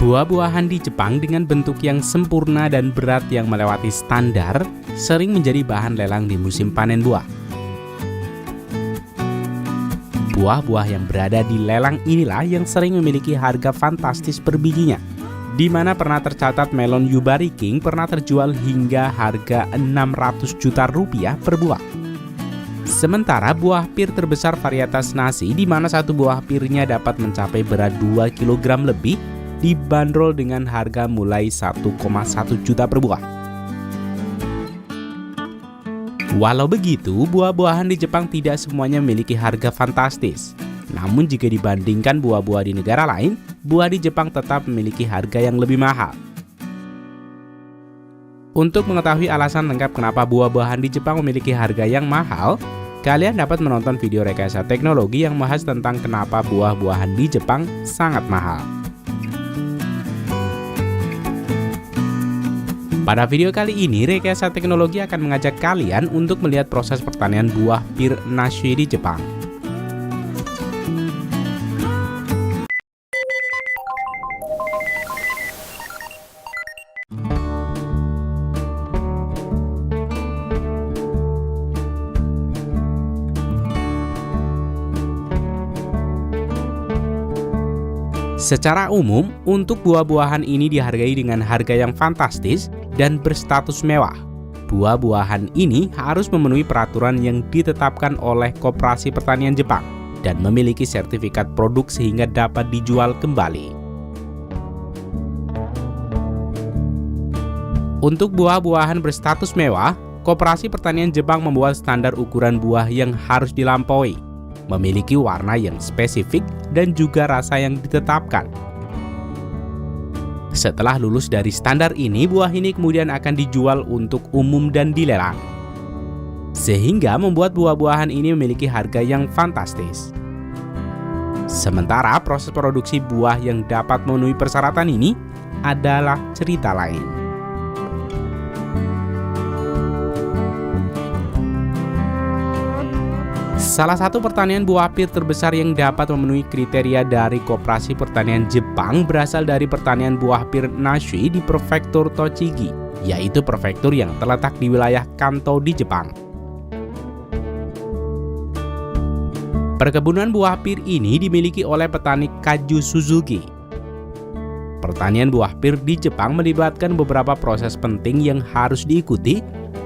Buah-buahan di Jepang dengan bentuk yang sempurna dan berat yang melewati standar sering menjadi bahan lelang di musim panen buah. Buah-buah yang berada di lelang inilah yang sering memiliki harga fantastis per bijinya, di mana pernah tercatat melon Yubari King pernah terjual hingga harga 600 juta rupiah per buah. Sementara buah pir terbesar varietas nasi, di mana satu buah pirnya dapat mencapai berat 2 kg lebih, dibanderol dengan harga mulai 1,1 juta per buah. Walau begitu, buah-buahan di Jepang tidak semuanya memiliki harga fantastis. Namun jika dibandingkan buah-buah di negara lain, buah di Jepang tetap memiliki harga yang lebih mahal. Untuk mengetahui alasan lengkap kenapa buah-buahan di Jepang memiliki harga yang mahal, kalian dapat menonton video rekayasa teknologi yang membahas tentang kenapa buah-buahan di Jepang sangat mahal. Pada video kali ini, rekayasa teknologi akan mengajak kalian untuk melihat proses pertanian buah pir nashi di Jepang. Secara umum, untuk buah-buahan ini dihargai dengan harga yang fantastis dan berstatus mewah. Buah-buahan ini harus memenuhi peraturan yang ditetapkan oleh Koperasi Pertanian Jepang dan memiliki sertifikat produk sehingga dapat dijual kembali. Untuk buah-buahan berstatus mewah, Koperasi Pertanian Jepang membuat standar ukuran buah yang harus dilampaui, memiliki warna yang spesifik, dan juga rasa yang ditetapkan. Setelah lulus dari standar ini, buah ini kemudian akan dijual untuk umum dan dilelang. Sehingga membuat buah-buahan ini memiliki harga yang fantastis. Sementara proses produksi buah yang dapat memenuhi persyaratan ini adalah cerita lain. Salah satu pertanian buah pir terbesar yang dapat memenuhi kriteria dari Koperasi Pertanian Jepang berasal dari pertanian buah pir nashi di Prefektur Tochigi, yaitu prefektur yang terletak di wilayah Kanto di Jepang. Perkebunan buah pir ini dimiliki oleh petani Kaju Suzuki. Pertanian buah pir di Jepang melibatkan beberapa proses penting yang harus diikuti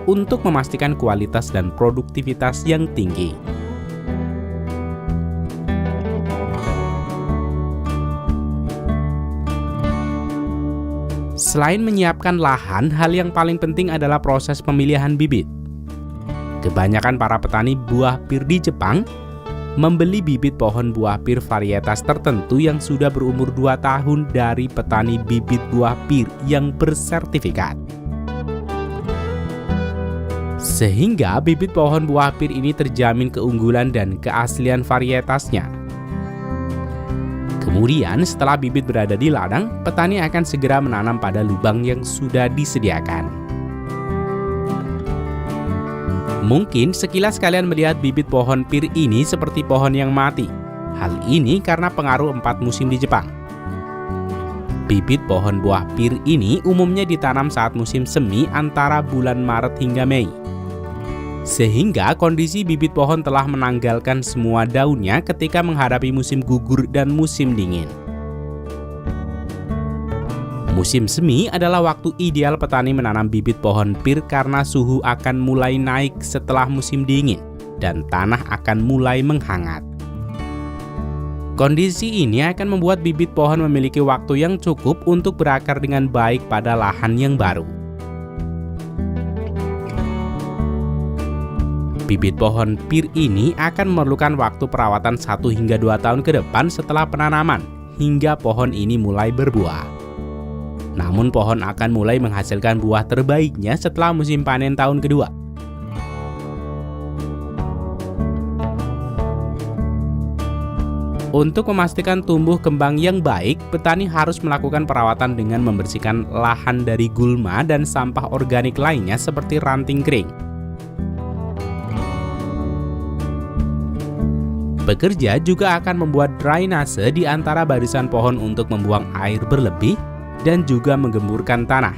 untuk memastikan kualitas dan produktivitas yang tinggi. Selain menyiapkan lahan, hal yang paling penting adalah proses pemilihan bibit. Kebanyakan para petani buah pir di Jepang membeli bibit pohon buah pir varietas tertentu yang sudah berumur 2 tahun dari petani bibit buah pir yang bersertifikat. Sehingga bibit pohon buah pir ini terjamin keunggulan dan keaslian varietasnya. Kemudian setelah bibit berada di ladang, petani akan segera menanam pada lubang yang sudah disediakan. Mungkin sekilas kalian melihat bibit pohon pir ini seperti pohon yang mati. Hal ini karena pengaruh 4 musim di Jepang. Bibit pohon buah pir ini umumnya ditanam saat musim semi antara bulan Maret hingga Mei. Sehingga kondisi bibit pohon telah menanggalkan semua daunnya ketika menghadapi musim gugur dan musim dingin. Musim semi adalah waktu ideal petani menanam bibit pohon pir karena suhu akan mulai naik setelah musim dingin dan tanah akan mulai menghangat. Kondisi ini akan membuat bibit pohon memiliki waktu yang cukup untuk berakar dengan baik pada lahan yang baru. Bibit pohon pir ini akan memerlukan waktu perawatan 1 hingga 2 tahun ke depan setelah penanaman, hingga pohon ini mulai berbuah. Namun pohon akan mulai menghasilkan buah terbaiknya setelah musim panen tahun kedua. Untuk memastikan tumbuh kembang yang baik, petani harus melakukan perawatan dengan membersihkan lahan dari gulma dan sampah organik lainnya seperti ranting kering. Pekerja juga akan membuat drainase di antara barisan pohon untuk membuang air berlebih dan juga menggemburkan tanah.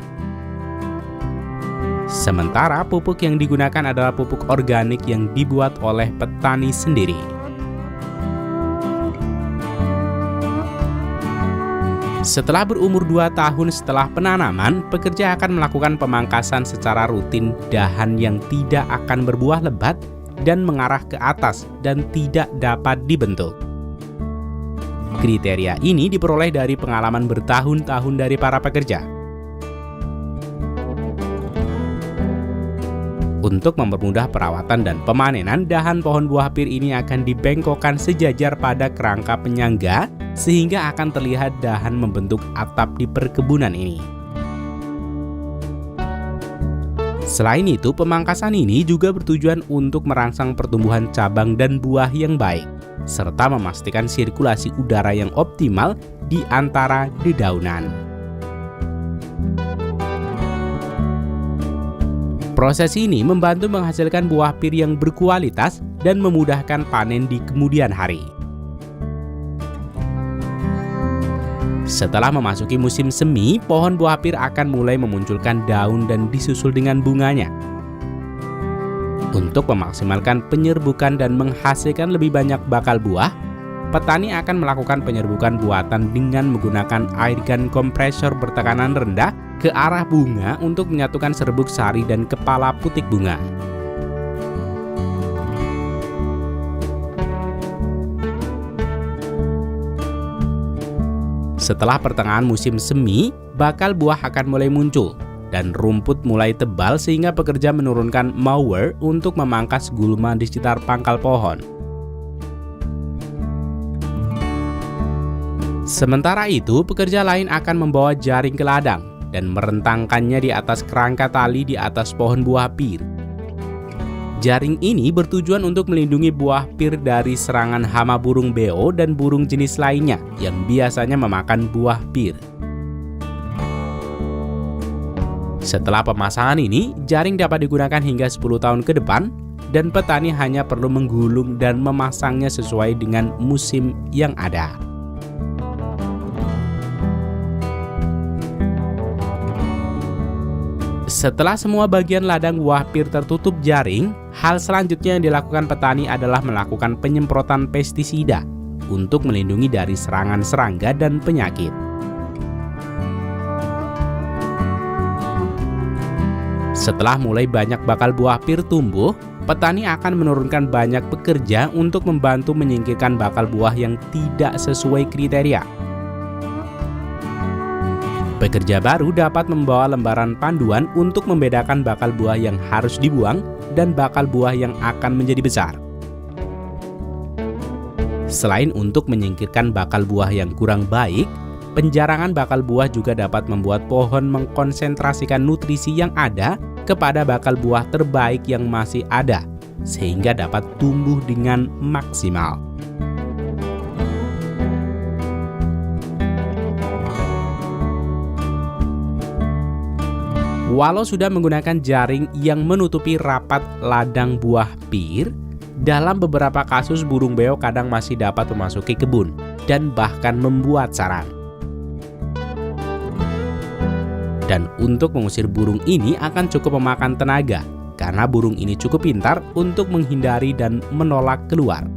Sementara pupuk yang digunakan adalah pupuk organik yang dibuat oleh petani sendiri. Setelah berumur 2 tahun setelah penanaman, pekerja akan melakukan pemangkasan secara rutin dahan yang tidak akan berbuah lebat dan mengarah ke atas dan tidak dapat dibentuk. Kriteria ini diperoleh dari pengalaman bertahun-tahun dari para pekerja. Untuk mempermudah perawatan dan pemanenan, dahan pohon buah pir ini akan dibengkokkan sejajar pada kerangka penyangga sehingga akan terlihat dahan membentuk atap di perkebunan ini. Selain itu, pemangkasan ini juga bertujuan untuk merangsang pertumbuhan cabang dan buah yang baik, serta memastikan sirkulasi udara yang optimal di antara dedaunan. Proses ini membantu menghasilkan buah pir yang berkualitas dan memudahkan panen di kemudian hari. Setelah memasuki musim semi, pohon buah pir akan mulai memunculkan daun dan disusul dengan bunganya. Untuk memaksimalkan penyerbukan dan menghasilkan lebih banyak bakal buah, petani akan melakukan penyerbukan buatan dengan menggunakan air gun kompresor bertekanan rendah ke arah bunga untuk menyatukan serbuk sari dan kepala putik bunga. Setelah pertengahan musim semi, bakal buah akan mulai muncul dan rumput mulai tebal sehingga pekerja menurunkan mower untuk memangkas gulma di sekitar pangkal pohon. Sementara itu, pekerja lain akan membawa jaring ke ladang dan merentangkannya di atas kerangka tali di atas pohon buah pir. Jaring ini bertujuan untuk melindungi buah pir dari serangan hama burung beo dan burung jenis lainnya yang biasanya memakan buah pir. Setelah pemasangan ini, jaring dapat digunakan hingga 10 tahun ke depan dan petani hanya perlu menggulung dan memasangnya sesuai dengan musim yang ada. Setelah semua bagian ladang buah pir tertutup jaring, hal selanjutnya yang dilakukan petani adalah melakukan penyemprotan pestisida untuk melindungi dari serangan serangga dan penyakit. Setelah mulai banyak bakal buah pir tumbuh, petani akan menurunkan banyak pekerja untuk membantu menyingkirkan bakal buah yang tidak sesuai kriteria. Pekerja baru dapat membawa lembaran panduan untuk membedakan bakal buah yang harus dibuang dan bakal buah yang akan menjadi besar. Selain untuk menyingkirkan bakal buah yang kurang baik, penjarangan bakal buah juga dapat membuat pohon mengkonsentrasikan nutrisi yang ada kepada bakal buah terbaik yang masih ada, sehingga dapat tumbuh dengan maksimal. Walau sudah menggunakan jaring yang menutupi rapat ladang buah pir, dalam beberapa kasus burung beo kadang masih dapat memasuki kebun dan bahkan membuat sarang. Dan untuk mengusir burung ini akan cukup memakan tenaga, karena burung ini cukup pintar untuk menghindari dan menolak keluar.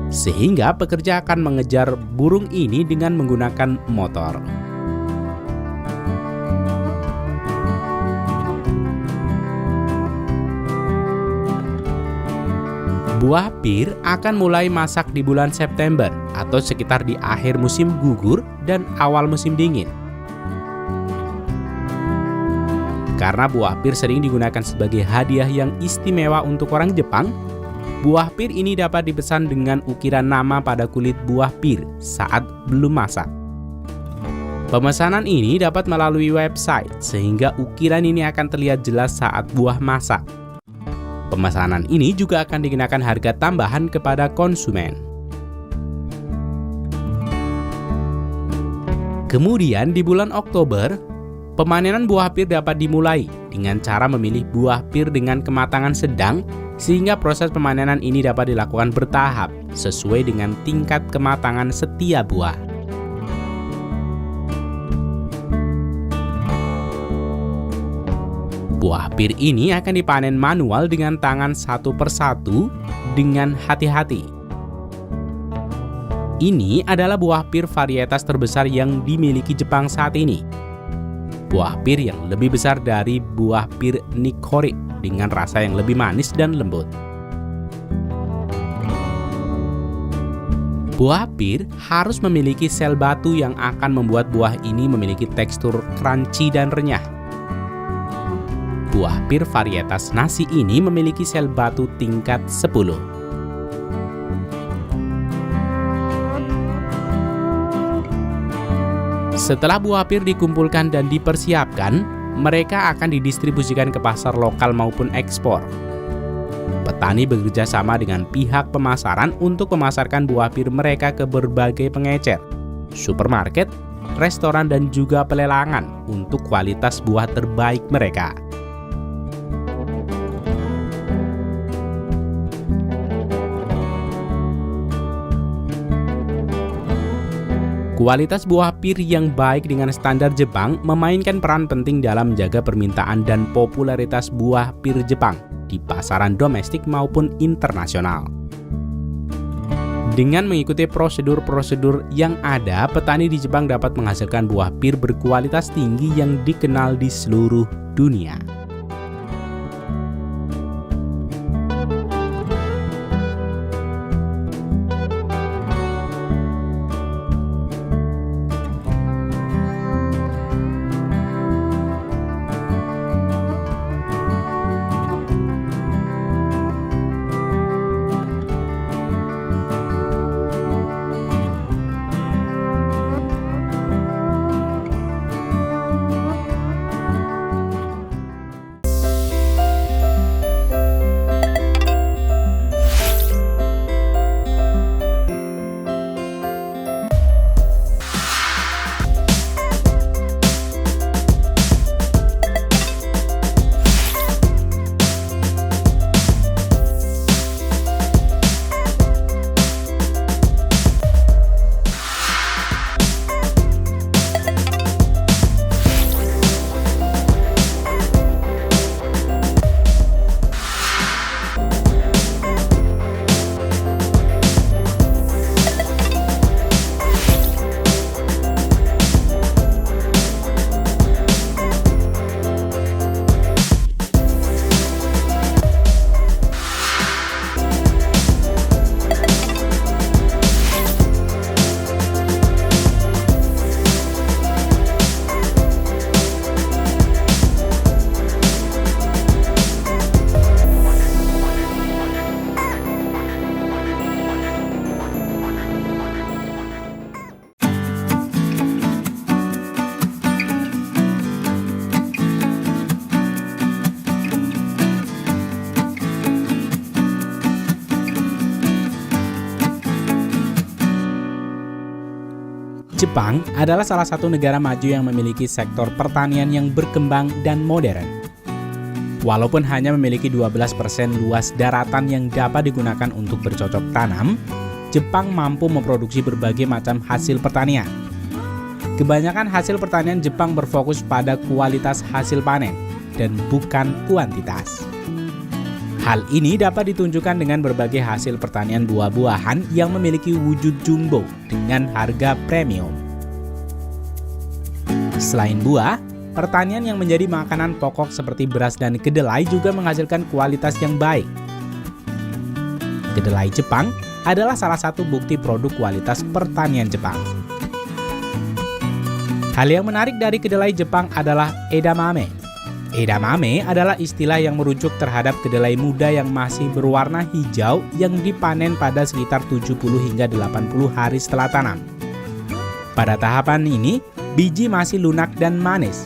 Sehingga pekerja akan mengejar burung ini dengan menggunakan motor. Buah pir akan mulai masak di bulan September atau sekitar di akhir musim gugur dan awal musim dingin. Karena buah pir sering digunakan sebagai hadiah yang istimewa untuk orang Jepang, buah pir ini dapat dipesan dengan ukiran nama pada kulit buah pir saat belum masak. Pemesanan ini dapat melalui website sehingga ukiran ini akan terlihat jelas saat buah masak. Pemesanan ini juga akan dikenakan harga tambahan kepada konsumen. Kemudian di bulan Oktober, pemanenan buah pir dapat dimulai dengan cara memilih buah pir dengan kematangan sedang sehingga proses pemanenan ini dapat dilakukan bertahap sesuai dengan tingkat kematangan setiap buah. Buah pir ini akan dipanen manual dengan tangan satu persatu dengan hati-hati. Ini adalah buah pir varietas terbesar yang dimiliki Jepang saat ini. Buah pir yang lebih besar dari buah pir Nikori dengan rasa yang lebih manis dan lembut. Buah pir harus memiliki sel batu yang akan membuat buah ini memiliki tekstur crunchy dan renyah. Buah pir varietas nasi ini memiliki sel batu tingkat 10. Setelah buah pir dikumpulkan dan dipersiapkan, mereka akan didistribusikan ke pasar lokal maupun ekspor. Petani bekerja sama dengan pihak pemasaran untuk memasarkan buah pir mereka ke berbagai pengecer, supermarket, restoran, dan juga pelelangan untuk kualitas buah terbaik mereka. Kualitas buah pir yang baik dengan standar Jepang memainkan peran penting dalam menjaga permintaan dan popularitas buah pir Jepang di pasaran domestik maupun internasional. Dengan mengikuti prosedur-prosedur yang ada, petani di Jepang dapat menghasilkan buah pir berkualitas tinggi yang dikenal di seluruh dunia. Jepang adalah salah satu negara maju yang memiliki sektor pertanian yang berkembang dan modern. Walaupun hanya memiliki 12% luas daratan yang dapat digunakan untuk bercocok tanam, Jepang mampu memproduksi berbagai macam hasil pertanian. Kebanyakan hasil pertanian Jepang berfokus pada kualitas hasil panen dan bukan kuantitas. Hal ini dapat ditunjukkan dengan berbagai hasil pertanian buah-buahan yang memiliki wujud jumbo dengan harga premium. Selain buah, pertanian yang menjadi makanan pokok seperti beras dan kedelai juga menghasilkan kualitas yang baik. Kedelai Jepang adalah salah satu bukti produk kualitas pertanian Jepang. Hal yang menarik dari kedelai Jepang adalah edamame. Edamame adalah istilah yang merujuk terhadap kedelai muda yang masih berwarna hijau yang dipanen pada sekitar 70 hingga 80 hari setelah tanam. Pada tahapan ini, biji masih lunak dan manis.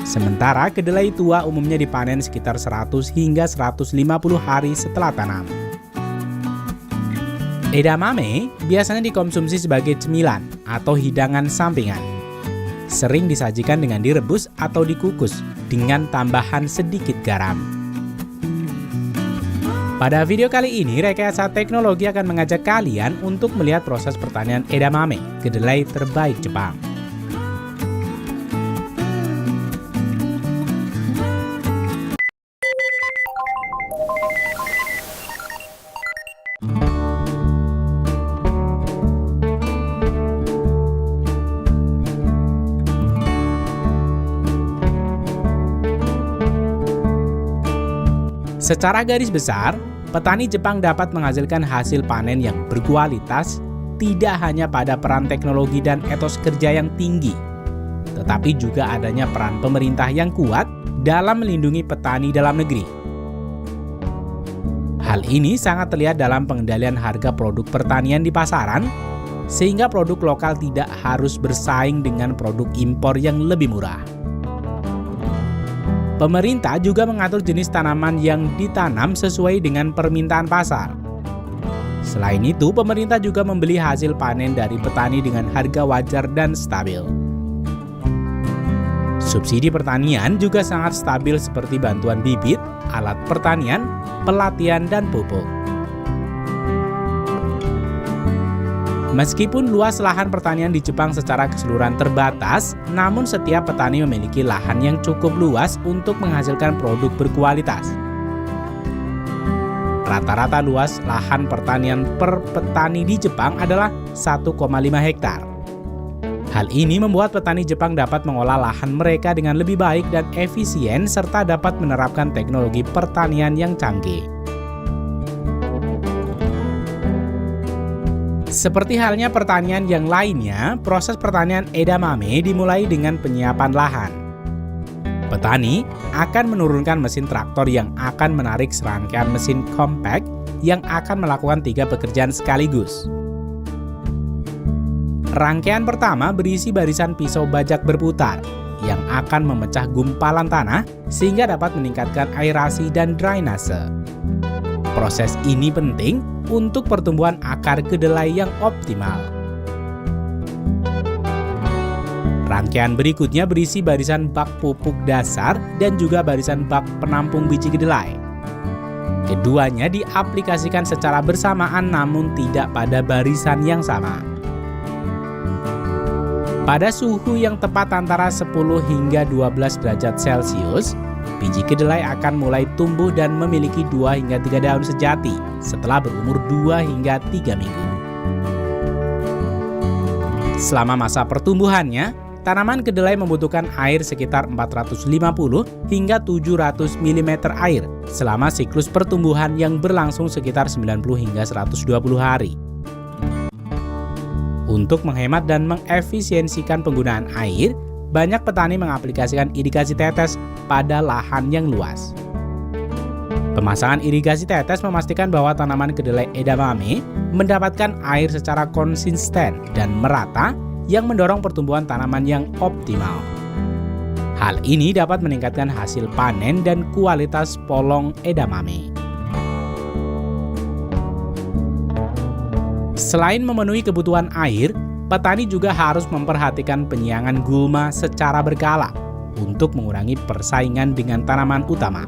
Sementara kedelai tua umumnya dipanen sekitar 100 hingga 150 hari setelah tanam. Edamame biasanya dikonsumsi sebagai cemilan atau hidangan sampingan. Sering disajikan dengan direbus atau dikukus dengan tambahan sedikit garam. Pada video kali ini, Rekayasa Teknologi akan mengajak kalian untuk melihat proses pertanian edamame, kedelai terbaik Jepang. Secara garis besar, petani Jepang dapat menghasilkan hasil panen yang berkualitas tidak hanya pada peran teknologi dan etos kerja yang tinggi, tetapi juga adanya peran pemerintah yang kuat dalam melindungi petani dalam negeri. Hal ini sangat terlihat dalam pengendalian harga produk pertanian di pasaran, sehingga produk lokal tidak harus bersaing dengan produk impor yang lebih murah. Pemerintah juga mengatur jenis tanaman yang ditanam sesuai dengan permintaan pasar. Selain itu, pemerintah juga membeli hasil panen dari petani dengan harga wajar dan stabil. Subsidi pertanian juga sangat stabil seperti bantuan bibit, alat pertanian, pelatihan, dan pupuk. Meskipun luas lahan pertanian di Jepang secara keseluruhan terbatas, namun setiap petani memiliki lahan yang cukup luas untuk menghasilkan produk berkualitas. Rata-rata luas lahan pertanian per petani di Jepang adalah 1,5 hektar. Hal ini membuat petani Jepang dapat mengolah lahan mereka dengan lebih baik dan efisien serta dapat menerapkan teknologi pertanian yang canggih. Seperti halnya pertanian yang lainnya, proses pertanian edamame dimulai dengan penyiapan lahan. Petani akan menurunkan mesin traktor yang akan menarik serangkaian mesin compact yang akan melakukan 3 pekerjaan sekaligus. Rangkaian pertama berisi barisan pisau bajak berputar yang akan memecah gumpalan tanah sehingga dapat meningkatkan aerasi dan drainase. Proses ini penting untuk pertumbuhan akar kedelai yang optimal. Rangkaian berikutnya berisi barisan bak pupuk dasar dan juga barisan bak penampung biji kedelai. Keduanya diaplikasikan secara bersamaan namun tidak pada barisan yang sama. Pada suhu yang tepat antara 10 hingga 12 derajat Celcius, biji kedelai akan mulai tumbuh dan memiliki 2 hingga 3 daun sejati setelah berumur 2 hingga 3 minggu. Selama masa pertumbuhannya, tanaman kedelai membutuhkan air sekitar 450 hingga 700 mm air selama siklus pertumbuhan yang berlangsung sekitar 90 hingga 120 hari. Untuk menghemat dan mengefisiensikan penggunaan air, banyak petani mengaplikasikan irigasi tetes pada lahan yang luas. Pemasangan irigasi tetes memastikan bahwa tanaman kedelai edamame mendapatkan air secara konsisten dan merata yang mendorong pertumbuhan tanaman yang optimal. Hal ini dapat meningkatkan hasil panen dan kualitas polong edamame. Selain memenuhi kebutuhan air, petani juga harus memperhatikan penyiangan gulma secara berkala untuk mengurangi persaingan dengan tanaman utama.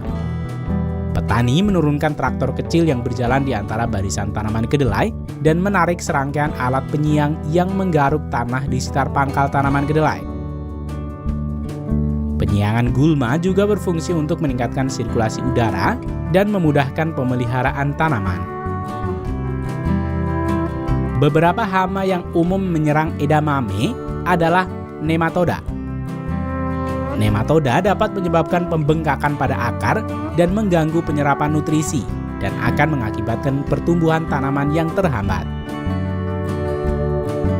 Petani menurunkan traktor kecil yang berjalan di antara barisan tanaman kedelai dan menarik serangkaian alat penyiang yang menggaruk tanah di sekitar pangkal tanaman kedelai. Penyiangan gulma juga berfungsi untuk meningkatkan sirkulasi udara dan memudahkan pemeliharaan tanaman. Beberapa hama yang umum menyerang edamame adalah nematoda. Nematoda dapat menyebabkan pembengkakan pada akar dan mengganggu penyerapan nutrisi dan akan mengakibatkan pertumbuhan tanaman yang terhambat.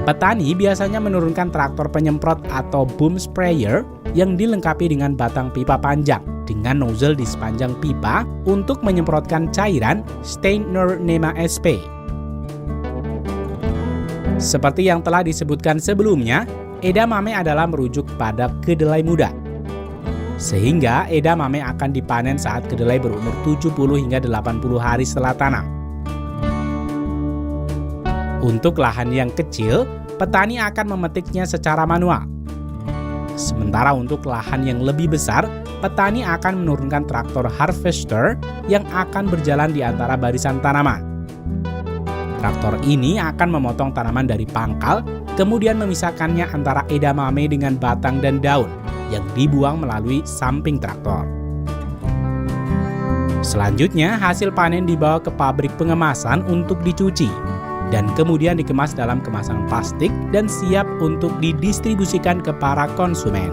Petani biasanya menurunkan traktor penyemprot atau boom sprayer yang dilengkapi dengan batang pipa panjang dengan nozzle di sepanjang pipa untuk menyemprotkan cairan Steiner Nema SP. Seperti yang telah disebutkan sebelumnya, edamame adalah merujuk pada kedelai muda. Sehingga edamame akan dipanen saat kedelai berumur 70 hingga 80 hari setelah tanam. Untuk lahan yang kecil, petani akan memetiknya secara manual. Sementara untuk lahan yang lebih besar, petani akan menurunkan traktor harvester yang akan berjalan di antara barisan tanaman. Traktor ini akan memotong tanaman dari pangkal, kemudian memisahkannya antara edamame dengan batang dan daun yang dibuang melalui samping traktor. Selanjutnya, hasil panen dibawa ke pabrik pengemasan untuk dicuci dan kemudian dikemas dalam kemasan plastik dan siap untuk didistribusikan ke para konsumen.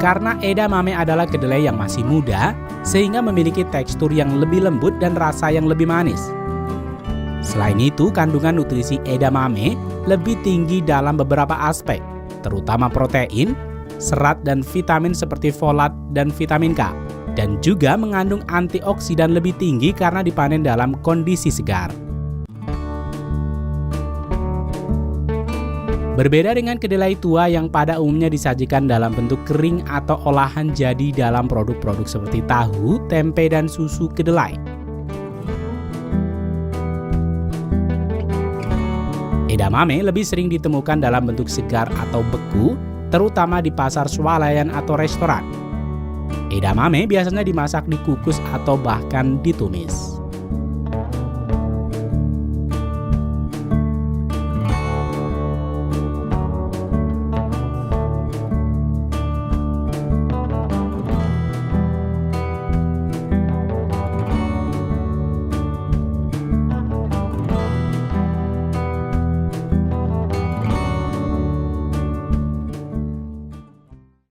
Karena edamame adalah kedelai yang masih muda, sehingga memiliki tekstur yang lebih lembut dan rasa yang lebih manis. Selain itu, kandungan nutrisi edamame lebih tinggi dalam beberapa aspek, terutama protein, serat dan vitamin seperti folat dan vitamin K, dan juga mengandung antioksidan lebih tinggi karena dipanen dalam kondisi segar. Berbeda dengan kedelai tua yang pada umumnya disajikan dalam bentuk kering atau olahan jadi dalam produk-produk seperti tahu, tempe, dan susu kedelai. Edamame lebih sering ditemukan dalam bentuk segar atau beku, terutama di pasar swalayan atau restoran. Edamame biasanya dimasak, dikukus, atau bahkan ditumis.